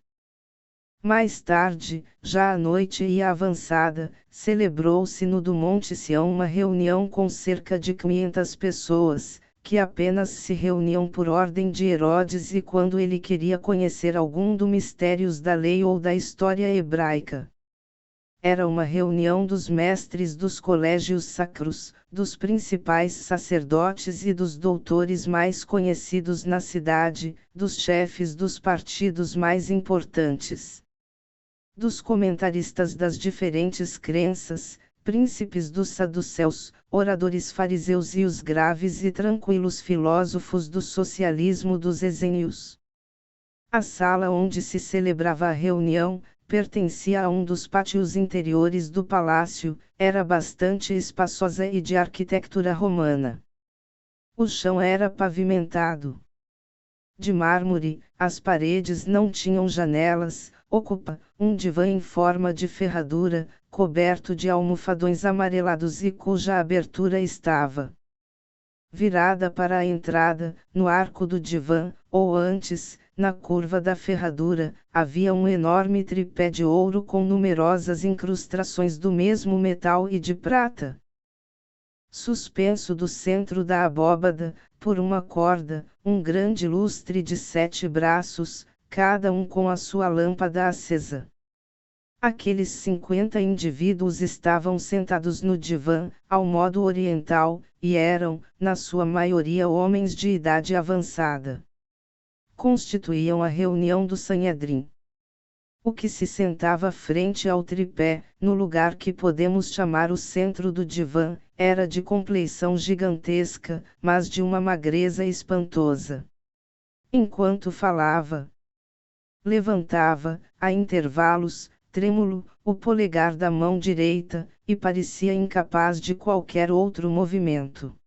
Mais tarde, já a noite ia avançada, celebrou-se no do Monte Sião uma reunião com cerca de 500 pessoas, que apenas se reuniam por ordem de Herodes e quando ele queria conhecer algum dos mistérios da lei ou da história hebraica. Era uma reunião dos mestres dos colégios sacros, dos principais sacerdotes e dos doutores mais conhecidos na cidade, dos chefes dos partidos mais importantes, dos comentaristas das diferentes crenças, príncipes dos saduceus, oradores fariseus e os graves e tranquilos filósofos do socialismo dos essênios. A sala onde se celebrava a reunião, pertencia a um dos pátios interiores do palácio, era bastante espaçosa e de arquitetura romana. O chão era pavimentado de mármore, as paredes não tinham janelas, ocupa um divã em forma de ferradura, coberto de almofadões amarelados e cuja abertura estava virada para a entrada. No arco do divã, ou antes, na curva da ferradura, havia um enorme tripé de ouro com numerosas incrustações do mesmo metal e de prata. Suspenso do centro da abóbada, por uma corda, um grande lustre de 7 braços, cada um com a sua lâmpada acesa. Aqueles 50 indivíduos estavam sentados no divã, ao modo oriental, e eram, na sua maioria homens de idade avançada. Constituíam a reunião do Sanhedrim. O que se sentava frente ao tripé, no lugar que podemos chamar o centro do divã, era de compleição gigantesca, mas de uma magreza espantosa. Enquanto falava, levantava, a intervalos, trêmulo, o polegar da mão direita, e parecia incapaz de qualquer outro movimento.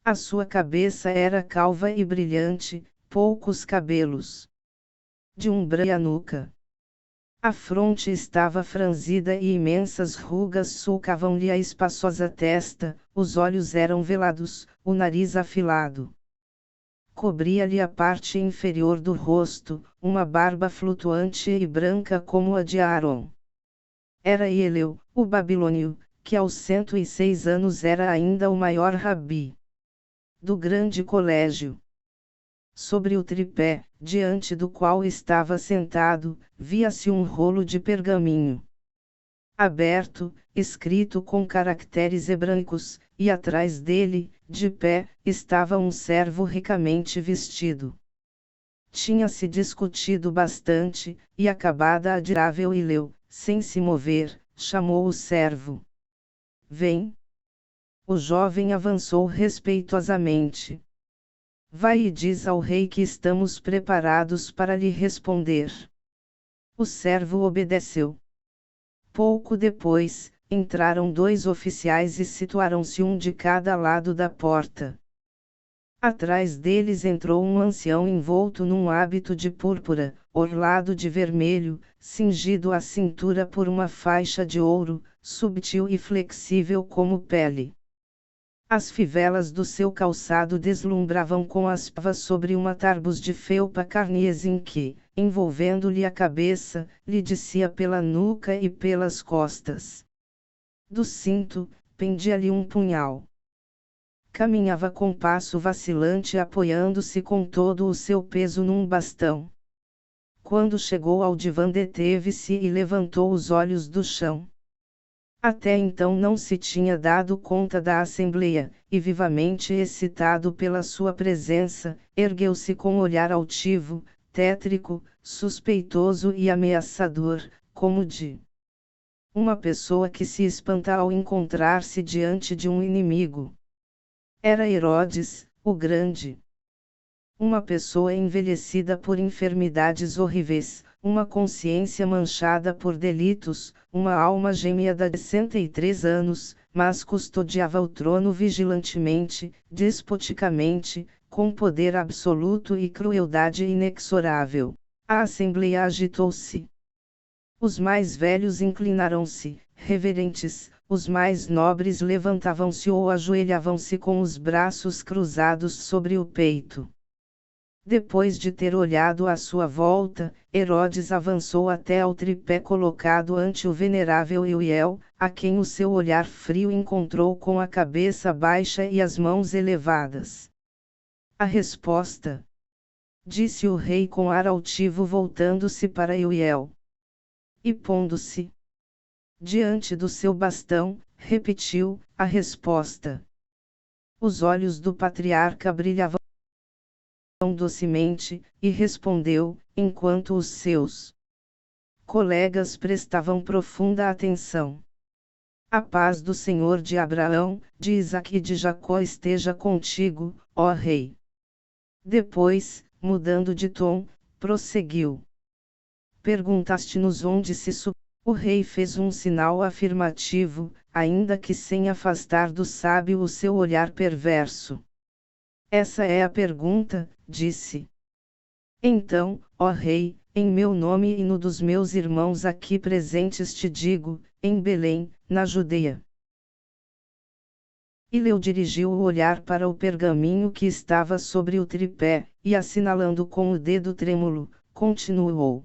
A sua cabeça era calva e brilhante, poucos cabelos de umbra e a nuca. A fronte estava franzida e imensas rugas sulcavam-lhe a espaçosa testa, os olhos eram velados, o nariz afilado. Cobria-lhe a parte inferior do rosto, uma barba flutuante e branca como a de Aaron. Era Eleu, o babilônio, que aos 106 anos era ainda o maior rabi do grande colégio. Sobre o tripé, diante do qual estava sentado, via-se um rolo de pergaminho aberto, escrito com caracteres hebraicos, e atrás dele, de pé, estava um servo ricamente vestido. Tinha-se discutido bastante, e acabada a admirável Eleu, sem se mover, chamou o servo. Vem. O jovem avançou respeitosamente. Vai e diz ao rei que estamos preparados para lhe responder. O servo obedeceu. Pouco depois, entraram 2 oficiais e situaram-se um de cada lado da porta. Atrás deles entrou um ancião envolto num hábito de púrpura, orlado de vermelho, cingido à cintura por uma faixa de ouro, subtil e flexível como pele. As fivelas do seu calçado deslumbravam com as pavas sobre uma tarbus de felpa carnesim que, envolvendo-lhe a cabeça, lhe descia pela nuca e pelas costas. Do cinto, pendia-lhe um punhal. Caminhava com passo vacilante apoiando-se com todo o seu peso num bastão. Quando chegou ao divã deteve-se e levantou os olhos do chão. Até então não se tinha dado conta da assembleia, e vivamente excitado pela sua presença, ergueu-se com olhar altivo, tétrico, suspeitoso e ameaçador, como de uma pessoa que se espanta ao encontrar-se diante de um inimigo. Era Herodes, o Grande. Uma pessoa envelhecida por enfermidades horríveis, uma consciência manchada por delitos, uma alma gêmea de 63 anos, mas custodiava o trono vigilantemente, despoticamente, com poder absoluto e crueldade inexorável. A assembleia agitou-se. Os mais velhos inclinaram-se, reverentes, os mais nobres levantavam-se ou ajoelhavam-se com os braços cruzados sobre o peito. Depois de ter olhado à sua volta, Herodes avançou até ao tripé colocado ante o venerável Euiel, a quem o seu olhar frio encontrou com a cabeça baixa e as mãos elevadas. A resposta? Disse o rei com ar altivo voltando-se para Euiel. E pondo-se diante do seu bastão, repetiu a resposta. Os olhos do patriarca brilhavam docemente, e respondeu, enquanto os seus colegas prestavam profunda atenção. A paz do Senhor de Abraão, de Isaque e de Jacó esteja contigo, ó rei. Depois, mudando de tom, prosseguiu. Perguntaste-nos onde se supõe. O rei fez um sinal afirmativo, ainda que sem afastar do sábio o seu olhar perverso. Essa é a pergunta, disse. Então, ó rei, em meu nome e no dos meus irmãos aqui presentes te digo, em Belém, na Judeia. Eleu dirigiu o olhar para o pergaminho que estava sobre o tripé, e assinalando com o dedo trêmulo, continuou.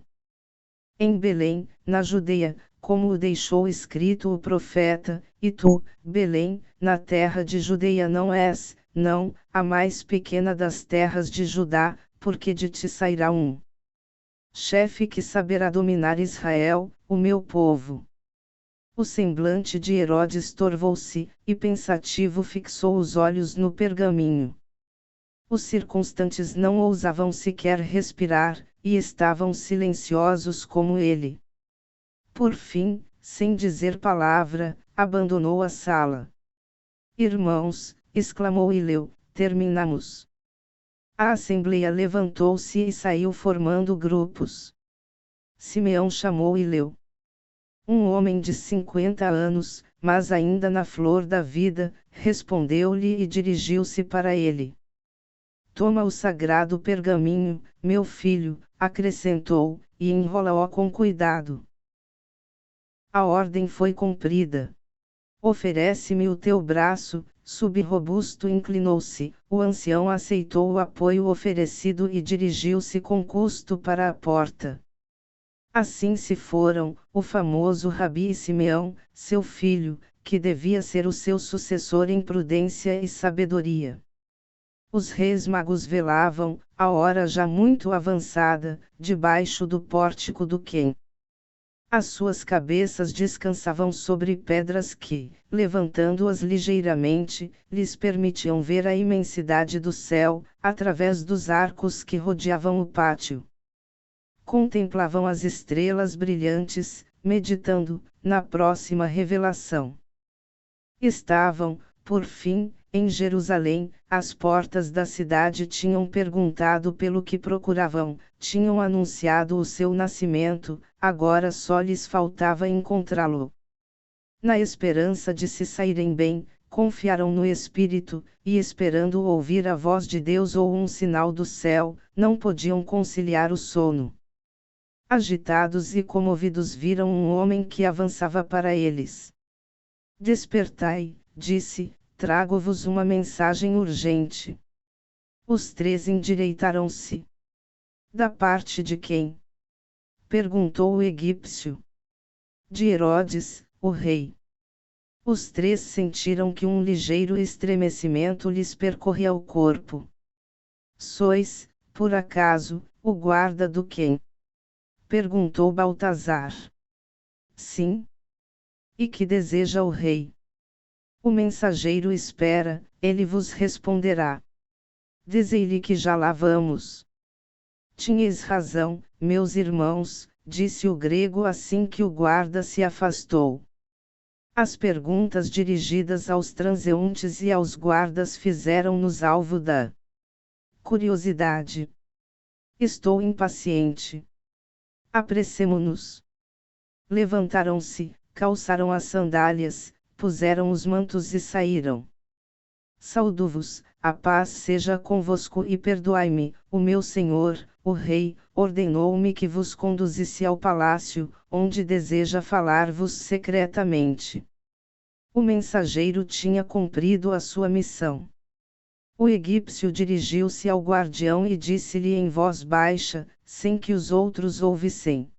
Em Belém, na Judeia, como o deixou escrito o profeta, e tu, Belém, na terra de Judeia não és, não, a mais pequena das terras de Judá, porque de ti sairá um chefe que saberá dominar Israel, o meu povo. O semblante de Herodes torvou-se, e pensativo fixou os olhos no pergaminho. Os circunstantes não ousavam sequer respirar, e estavam silenciosos como ele. Por fim, sem dizer palavra, abandonou a sala. Irmãos, exclamou Eleu, terminamos. A assembleia levantou-se e saiu formando grupos. Simeão chamou Eleu. Um homem de 50 anos, mas ainda na flor da vida, respondeu-lhe e dirigiu-se para ele. Toma o sagrado pergaminho, meu filho, acrescentou, e enrola-o com cuidado. A ordem foi cumprida. Oferece-me o teu braço. Sub-robusto inclinou-se, o ancião aceitou o apoio oferecido e dirigiu-se com custo para a porta. Assim se foram, o famoso Rabi e Simeão, seu filho, que devia ser o seu sucessor em prudência e sabedoria. Os reis magos velavam, a hora já muito avançada, debaixo do pórtico do Quem. As suas cabeças descansavam sobre pedras que, levantando-as ligeiramente, lhes permitiam ver a imensidade do céu, através dos arcos que rodeavam o pátio. Contemplavam as estrelas brilhantes, meditando, na próxima revelação. Estavam, por fim, em Jerusalém, as portas da cidade tinham perguntado pelo que procuravam, tinham anunciado o seu nascimento, agora só lhes faltava encontrá-lo. Na esperança de se saírem bem, confiaram no Espírito, e esperando ouvir a voz de Deus ou um sinal do céu, não podiam conciliar o sono. Agitados e comovidos viram um homem que avançava para eles. Despertai, disse, trago-vos uma mensagem urgente. Os três endireitaram-se. Da parte de quem? Perguntou o egípcio. De Herodes, o rei. Os três sentiram que um ligeiro estremecimento lhes percorria o corpo. Sois, por acaso, o guarda do quem? Perguntou Baltazar. Sim. E que deseja o rei? O mensageiro espera, ele vos responderá. Dizei-lhe que já lá vamos. Tinhais razão, meus irmãos, disse o grego assim que o guarda se afastou. As perguntas dirigidas aos transeuntes e aos guardas fizeram-nos alvo da curiosidade. Estou impaciente. Apressemo-nos. Levantaram-se, calçaram as sandálias, puseram os mantos e saíram. Saudo-vos, a paz seja convosco e perdoai-me, o meu senhor, o rei, ordenou-me que vos conduzisse ao palácio, onde deseja falar-vos secretamente. O mensageiro tinha cumprido a sua missão. O egípcio dirigiu-se ao guardião e disse-lhe em voz baixa, sem que os outros ouvissem.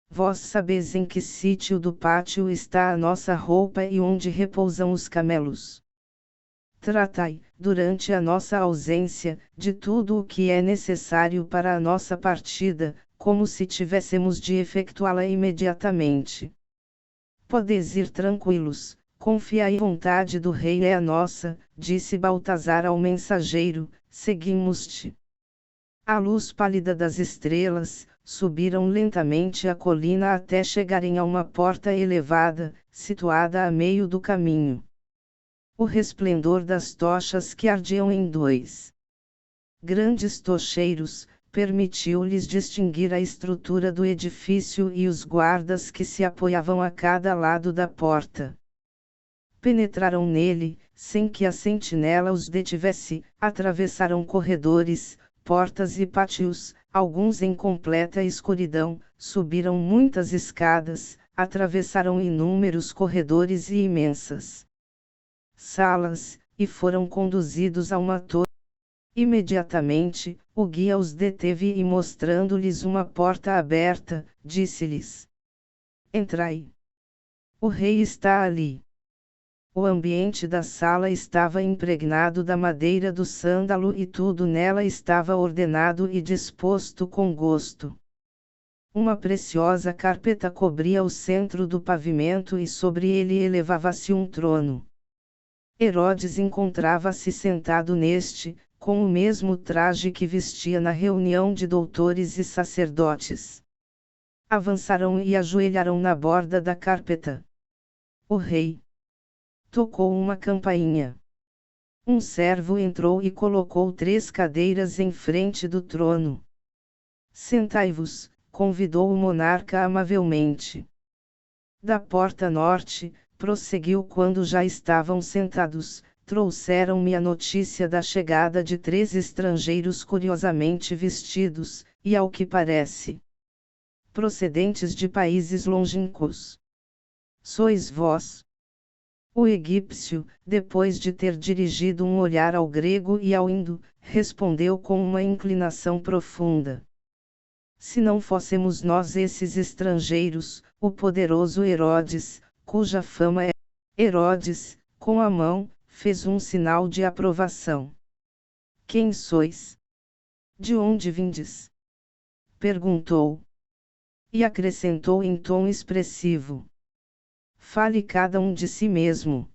Vós sabeis em que sítio do pátio está a nossa roupa e onde repousam os camelos. Tratai, durante a nossa ausência, de tudo o que é necessário para a nossa partida, como se tivéssemos de efetuá-la imediatamente. Podeis ir tranquilos, confiai, a vontade do rei é a nossa, disse Baltazar ao mensageiro, seguimos-te. À luz pálida das estrelas, subiram lentamente a colina até chegarem a uma porta elevada, situada a meio do caminho. O resplendor das tochas que ardiam em dois grandes tocheiros, permitiu-lhes distinguir a estrutura do edifício e os guardas que se apoiavam a cada lado da porta. Penetraram nele, sem que a sentinela os detivesse, atravessaram corredores, portas e pátios, alguns em completa escuridão, subiram muitas escadas, atravessaram inúmeros corredores e imensas salas, e foram conduzidos a uma torre. Imediatamente, o guia os deteve e mostrando-lhes uma porta aberta, disse-lhes: Entrai. O rei está ali. O ambiente da sala estava impregnado da madeira do sândalo e tudo nela estava ordenado e disposto com gosto. Uma preciosa carpeta cobria o centro do pavimento e sobre ele elevava-se um trono. Herodes encontrava-se sentado neste, com o mesmo traje que vestia na reunião de doutores e sacerdotes. Avançaram e ajoelharam na borda da carpeta. O rei tocou uma campainha. Um servo entrou e colocou 3 cadeiras em frente do trono. Sentai-vos, convidou o monarca amavelmente. Da porta norte, prosseguiu quando já estavam sentados, trouxeram-me a notícia da chegada de 3 estrangeiros curiosamente vestidos, e ao que parece, procedentes de países longínquos. Sois vós? O egípcio, depois de ter dirigido um olhar ao grego e ao indo, respondeu com uma inclinação profunda. Se não fôssemos nós esses estrangeiros, o poderoso Herodes, cuja fama é... Herodes, com a mão, fez um sinal de aprovação. Quem sois? De onde vindes? Perguntou. E acrescentou em tom expressivo. Fale cada um de si mesmo.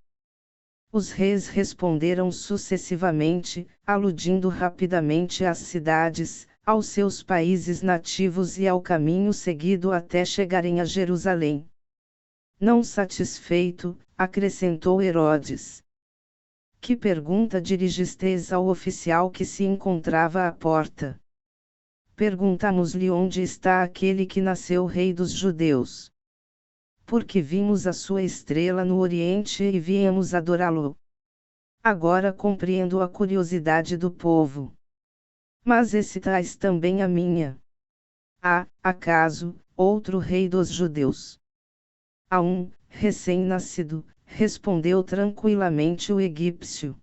Os reis responderam sucessivamente, aludindo rapidamente às cidades, aos seus países nativos e ao caminho seguido até chegarem a Jerusalém. Não satisfeito, acrescentou Herodes. Que pergunta dirigistes ao oficial que se encontrava à porta? Perguntamos-lhe onde está aquele que nasceu rei dos judeus. Porque vimos a sua estrela no Oriente e viemos adorá-lo. Agora compreendo a curiosidade do povo. Mas excitais também a minha. Há, acaso, outro rei dos judeus? Há um, recém-nascido, respondeu tranquilamente o egípcio.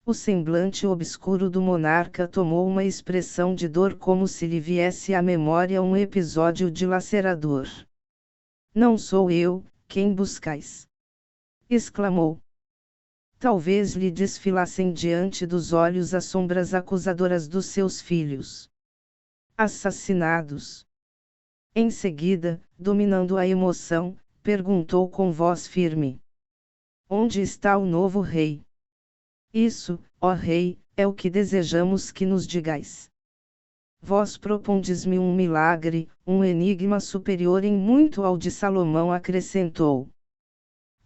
O semblante obscuro do monarca tomou uma expressão de dor como se lhe viesse à memória um episódio dilacerador. Não sou eu, quem buscais? Exclamou. Talvez lhe desfilassem diante dos olhos as sombras acusadoras dos seus filhos assassinados. Em seguida, dominando a emoção, perguntou com voz firme: onde está o novo rei? Isso, ó rei, é o que desejamos que nos digais. Vós propondes-me um milagre, um enigma superior em muito ao de Salomão, acrescentou.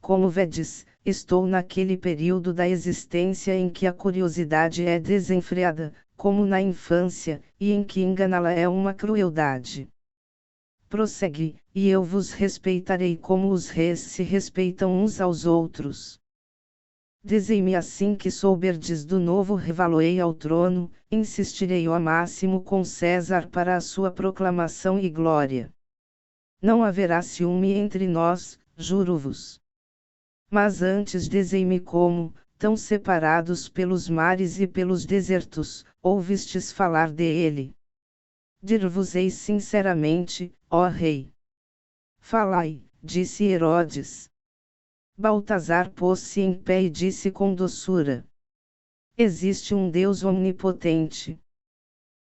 Como vedes, estou naquele período da existência em que a curiosidade é desenfreada, como na infância, e em que enganá-la é uma crueldade. Prossegue, e eu vos respeitarei como os reis se respeitam uns aos outros. Dizei-me assim que souberdes do novo revaloei ao trono, insistirei ao máximo com César para a sua proclamação e glória. Não haverá ciúme entre nós, juro-vos. Mas antes dizei-me como, tão separados pelos mares e pelos desertos, ouvistes falar dele. Dir-vos-ei sinceramente, ó rei. Falai, disse Herodes. Baltazar pôs-se em pé e disse com doçura: existe um Deus onipotente.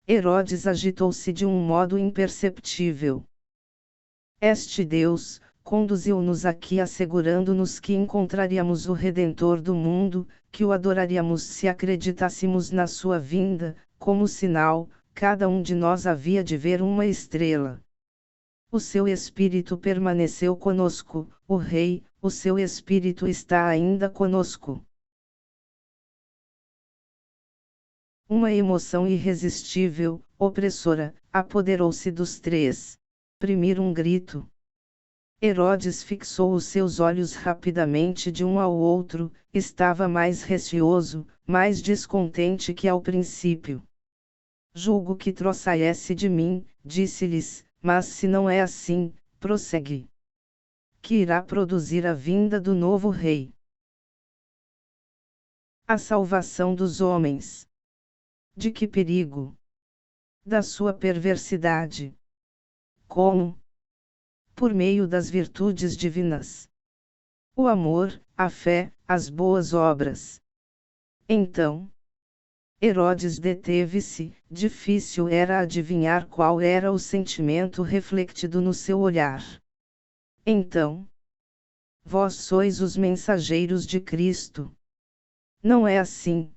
Herodes agitou-se de um modo imperceptível. Este Deus conduziu-nos aqui assegurando-nos que encontraríamos o Redentor do mundo, que o adoraríamos se acreditássemos na sua vinda. Como sinal, cada um de nós havia de ver uma estrela. O seu espírito permaneceu conosco, o rei, o seu espírito está ainda conosco. Uma emoção irresistível, opressora, apoderou-se dos 3. Primeiro um grito. Herodes fixou os seus olhos rapidamente de um ao outro, estava mais receoso, mais descontente que ao princípio. Julgo que trouxesse de mim, disse-lhes, mas se não é assim, prossegue. Que irá produzir a vinda do novo rei. A salvação dos homens. De que perigo? Da sua perversidade. Como? Por meio das virtudes divinas. O amor, a fé, as boas obras. Então, Herodes deteve-se, difícil era adivinhar qual era o sentimento refletido no seu olhar. Então, vós sois os mensageiros de Cristo. Não é assim.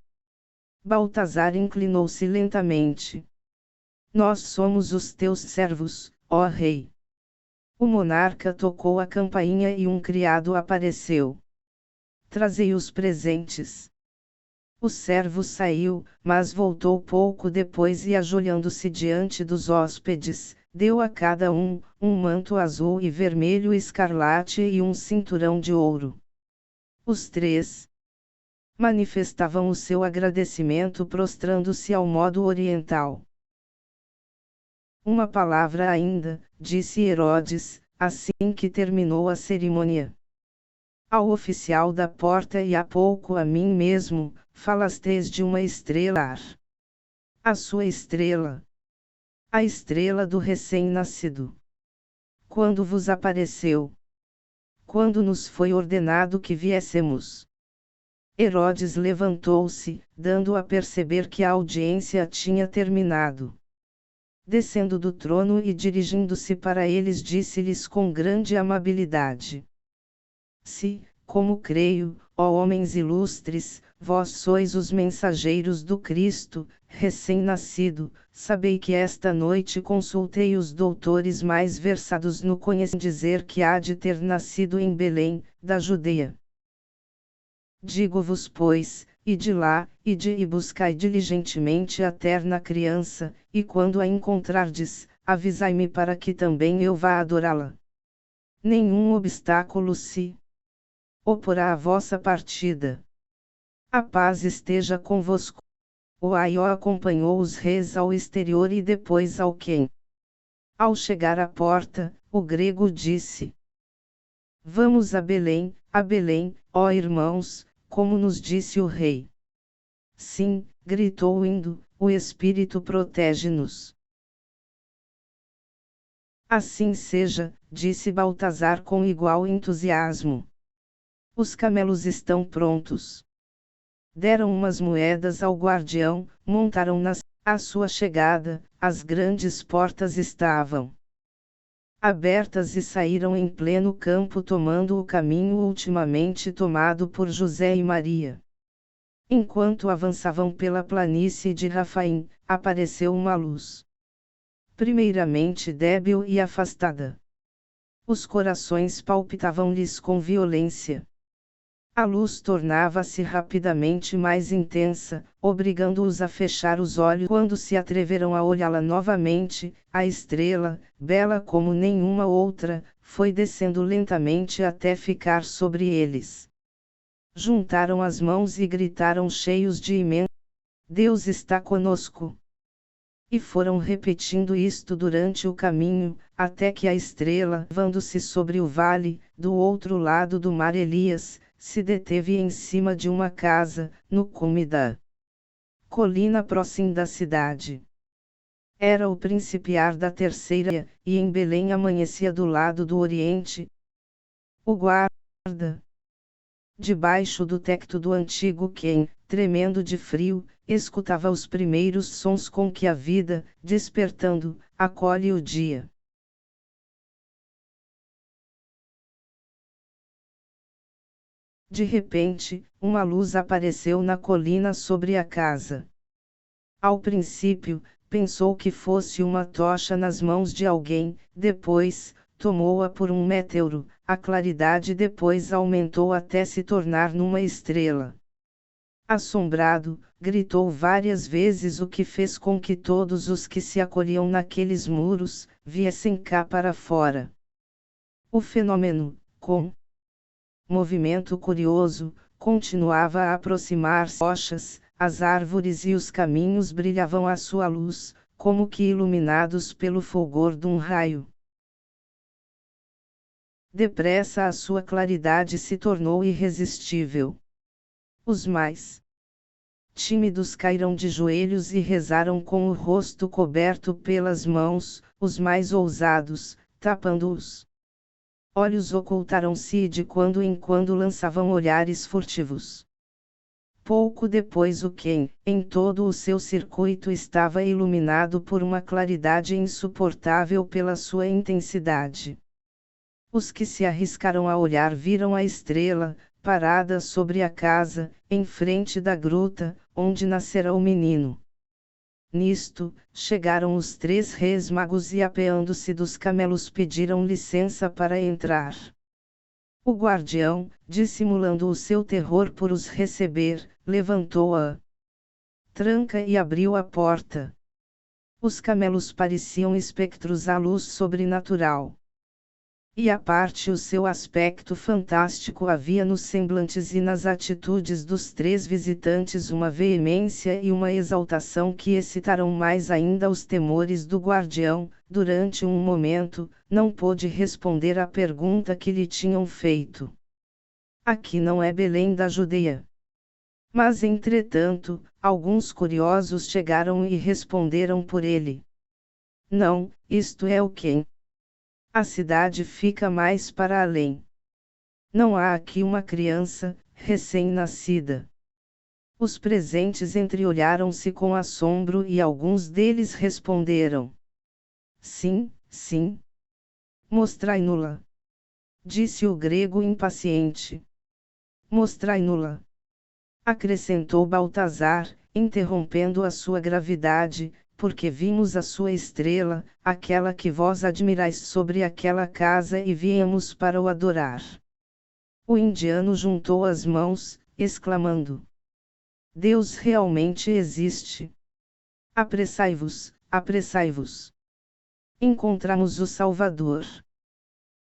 Baltazar inclinou-se lentamente. Nós somos os teus servos, ó rei. O monarca tocou a campainha e um criado apareceu. Trazei os presentes. O servo saiu, mas voltou pouco depois e ajoelhando-se diante dos hóspedes, deu a cada um manto azul e vermelho escarlate e um cinturão de ouro. Os três manifestavam o seu agradecimento prostrando-se ao modo oriental. Uma palavra ainda, disse Herodes, assim que terminou a cerimônia. Ao oficial da porta e há pouco a mim mesmo, falastes de uma estrela. A sua estrela. A estrela do recém-nascido. Quando vos apareceu? Quando nos foi ordenado que viéssemos? Herodes levantou-se, dando a perceber que a audiência tinha terminado. Descendo do trono e dirigindo-se para eles disse-lhes com grande amabilidade: Se, como creio, ó homens ilustres, vós sois os mensageiros do Cristo, recém-nascido, sabei que esta noite consultei os doutores mais versados no conhecimento dizer que há de ter nascido em Belém, da Judeia. Digo-vos, pois, ide lá, ide e buscai diligentemente a terna criança, e quando a encontrardes, avisai-me para que também eu vá adorá-la. Nenhum obstáculo se oporá à vossa partida. A paz esteja convosco. O Aió acompanhou os reis ao exterior e depois ao Quém. Ao chegar à porta, o grego disse: Vamos a Belém, ó irmãos, como nos disse o rei. Sim, gritou indo, o Espírito protege-nos. Assim seja, disse Baltazar com igual entusiasmo. Os camelos estão prontos. Deram umas moedas ao guardião, montaram-nas. À sua chegada, as grandes portas estavam abertas e saíram em pleno campo tomando o caminho ultimamente tomado por José e Maria. Enquanto avançavam pela planície de Rafaim, apareceu uma luz. Primeiramente débil e afastada. Os corações palpitavam-lhes com violência. A luz tornava-se rapidamente mais intensa, obrigando-os a fechar os olhos. Quando se atreveram a olhá-la novamente, a estrela, bela como nenhuma outra, foi descendo lentamente até ficar sobre eles. Juntaram as mãos e gritaram cheios de imenso: Deus está conosco! E foram repetindo isto durante o caminho, até que a estrela, levando-se sobre o vale, do outro lado do mar Elias, se deteve em cima de uma casa, no cume da colina próxima da cidade. Era o principiar da terceira, e em Belém amanhecia do lado do oriente. O guarda, debaixo do tecto do antigo Quém, tremendo de frio, escutava os primeiros sons com que a vida, despertando, acolhe o dia. De repente, uma luz apareceu na colina sobre a casa. Ao princípio, pensou que fosse uma tocha nas mãos de alguém, depois, tomou-a por um meteoro, a claridade depois aumentou até se tornar numa estrela. Assombrado, gritou várias vezes o que fez com que todos os que se acolhiam naqueles muros, viessem cá para fora. O fenômeno, com movimento curioso, continuava a aproximar-se. Rochas, as árvores e os caminhos brilhavam à sua luz, como que iluminados pelo fulgor de um raio. Depressa a sua claridade se tornou irresistível. Os mais tímidos caíram de joelhos e rezaram com o rosto coberto pelas mãos, os mais ousados, tapando-os olhos ocultaram-se e de quando em quando lançavam olhares furtivos. Pouco depois o Quém, em todo o seu circuito estava iluminado por uma claridade insuportável pela sua intensidade. Os que se arriscaram a olhar viram a estrela, parada sobre a casa, em frente da gruta, onde nascera o menino. Nisto, chegaram os três reis magos e apeando-se dos camelos pediram licença para entrar. O guardião, dissimulando o seu terror por os receber, levantou a tranca e abriu a porta. Os camelos pareciam espectros à luz sobrenatural. E à parte o seu aspecto fantástico, havia nos semblantes e nas atitudes dos três visitantes uma veemência e uma exaltação que excitaram mais ainda os temores do guardião. Durante um momento, não pôde responder à pergunta que lhe tinham feito. Aqui não é Belém da Judeia. Mas entretanto, alguns curiosos chegaram e responderam por ele. Não, isto é o quê? A cidade fica mais para além. Não há aqui uma criança, recém-nascida. Os presentes entreolharam-se com assombro e alguns deles responderam. Sim, sim. Mostrai-no-la. Disse o grego impaciente. Mostrai-no-la. Acrescentou Baltazar, interrompendo a sua gravidade, porque vimos a sua estrela, aquela que vós admirais sobre aquela casa e viemos para o adorar. O indiano juntou as mãos, exclamando: Deus realmente existe. Apressai-vos, apressai-vos. Encontramos o Salvador.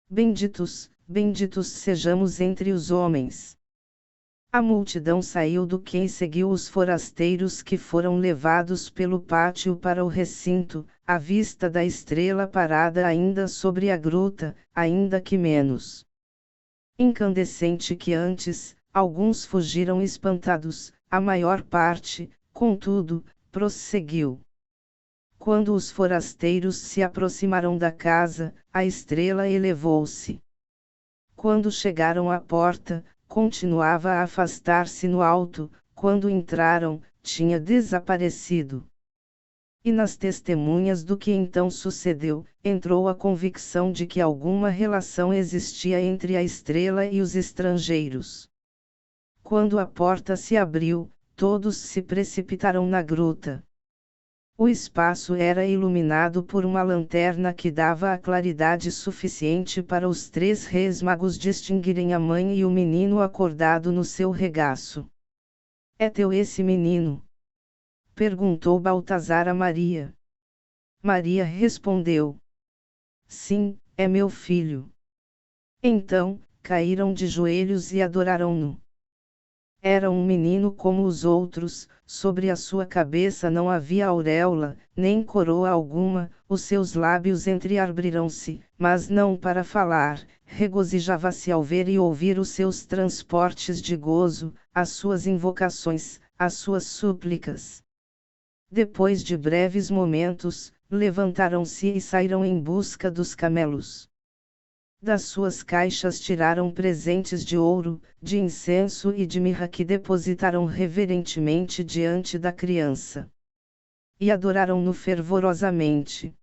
Benditos, benditos sejamos entre os homens. A multidão saiu do que e seguiu os forasteiros que foram levados pelo pátio para o recinto, à vista da estrela parada ainda sobre a gruta, ainda que menos incandescente que antes. Alguns fugiram espantados, a maior parte, contudo, prosseguiu. Quando os forasteiros se aproximaram da casa, a estrela elevou-se. Quando chegaram à porta, continuava a afastar-se no alto. Quando entraram, tinha desaparecido. E nas testemunhas do que então sucedeu, entrou a convicção de que alguma relação existia entre a estrela e os estrangeiros. Quando a porta se abriu, todos se precipitaram na gruta. O espaço era iluminado por uma lanterna que dava a claridade suficiente para os três reis magos distinguirem a mãe e o menino acordado no seu regaço. É teu esse menino? Perguntou Baltazar a Maria. Maria respondeu: Sim, é meu filho. Então, caíram de joelhos e adoraram-no. Era um menino como os outros, sobre a sua cabeça não havia auréola, nem coroa alguma, os seus lábios entreabriram-se, mas não para falar, regozijava-se ao ver e ouvir os seus transportes de gozo, as suas invocações, as suas súplicas. Depois de breves momentos, levantaram-se e saíram em busca dos camelos. Das suas caixas tiraram presentes de ouro, de incenso e de mirra que depositaram reverentemente diante da criança. E adoraram-no fervorosamente.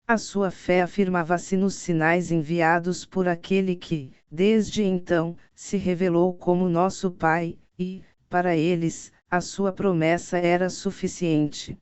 A sua fé afirmava-se nos sinais enviados por aquele que, desde então, se revelou como nosso Pai, e, para eles, a sua promessa era suficiente.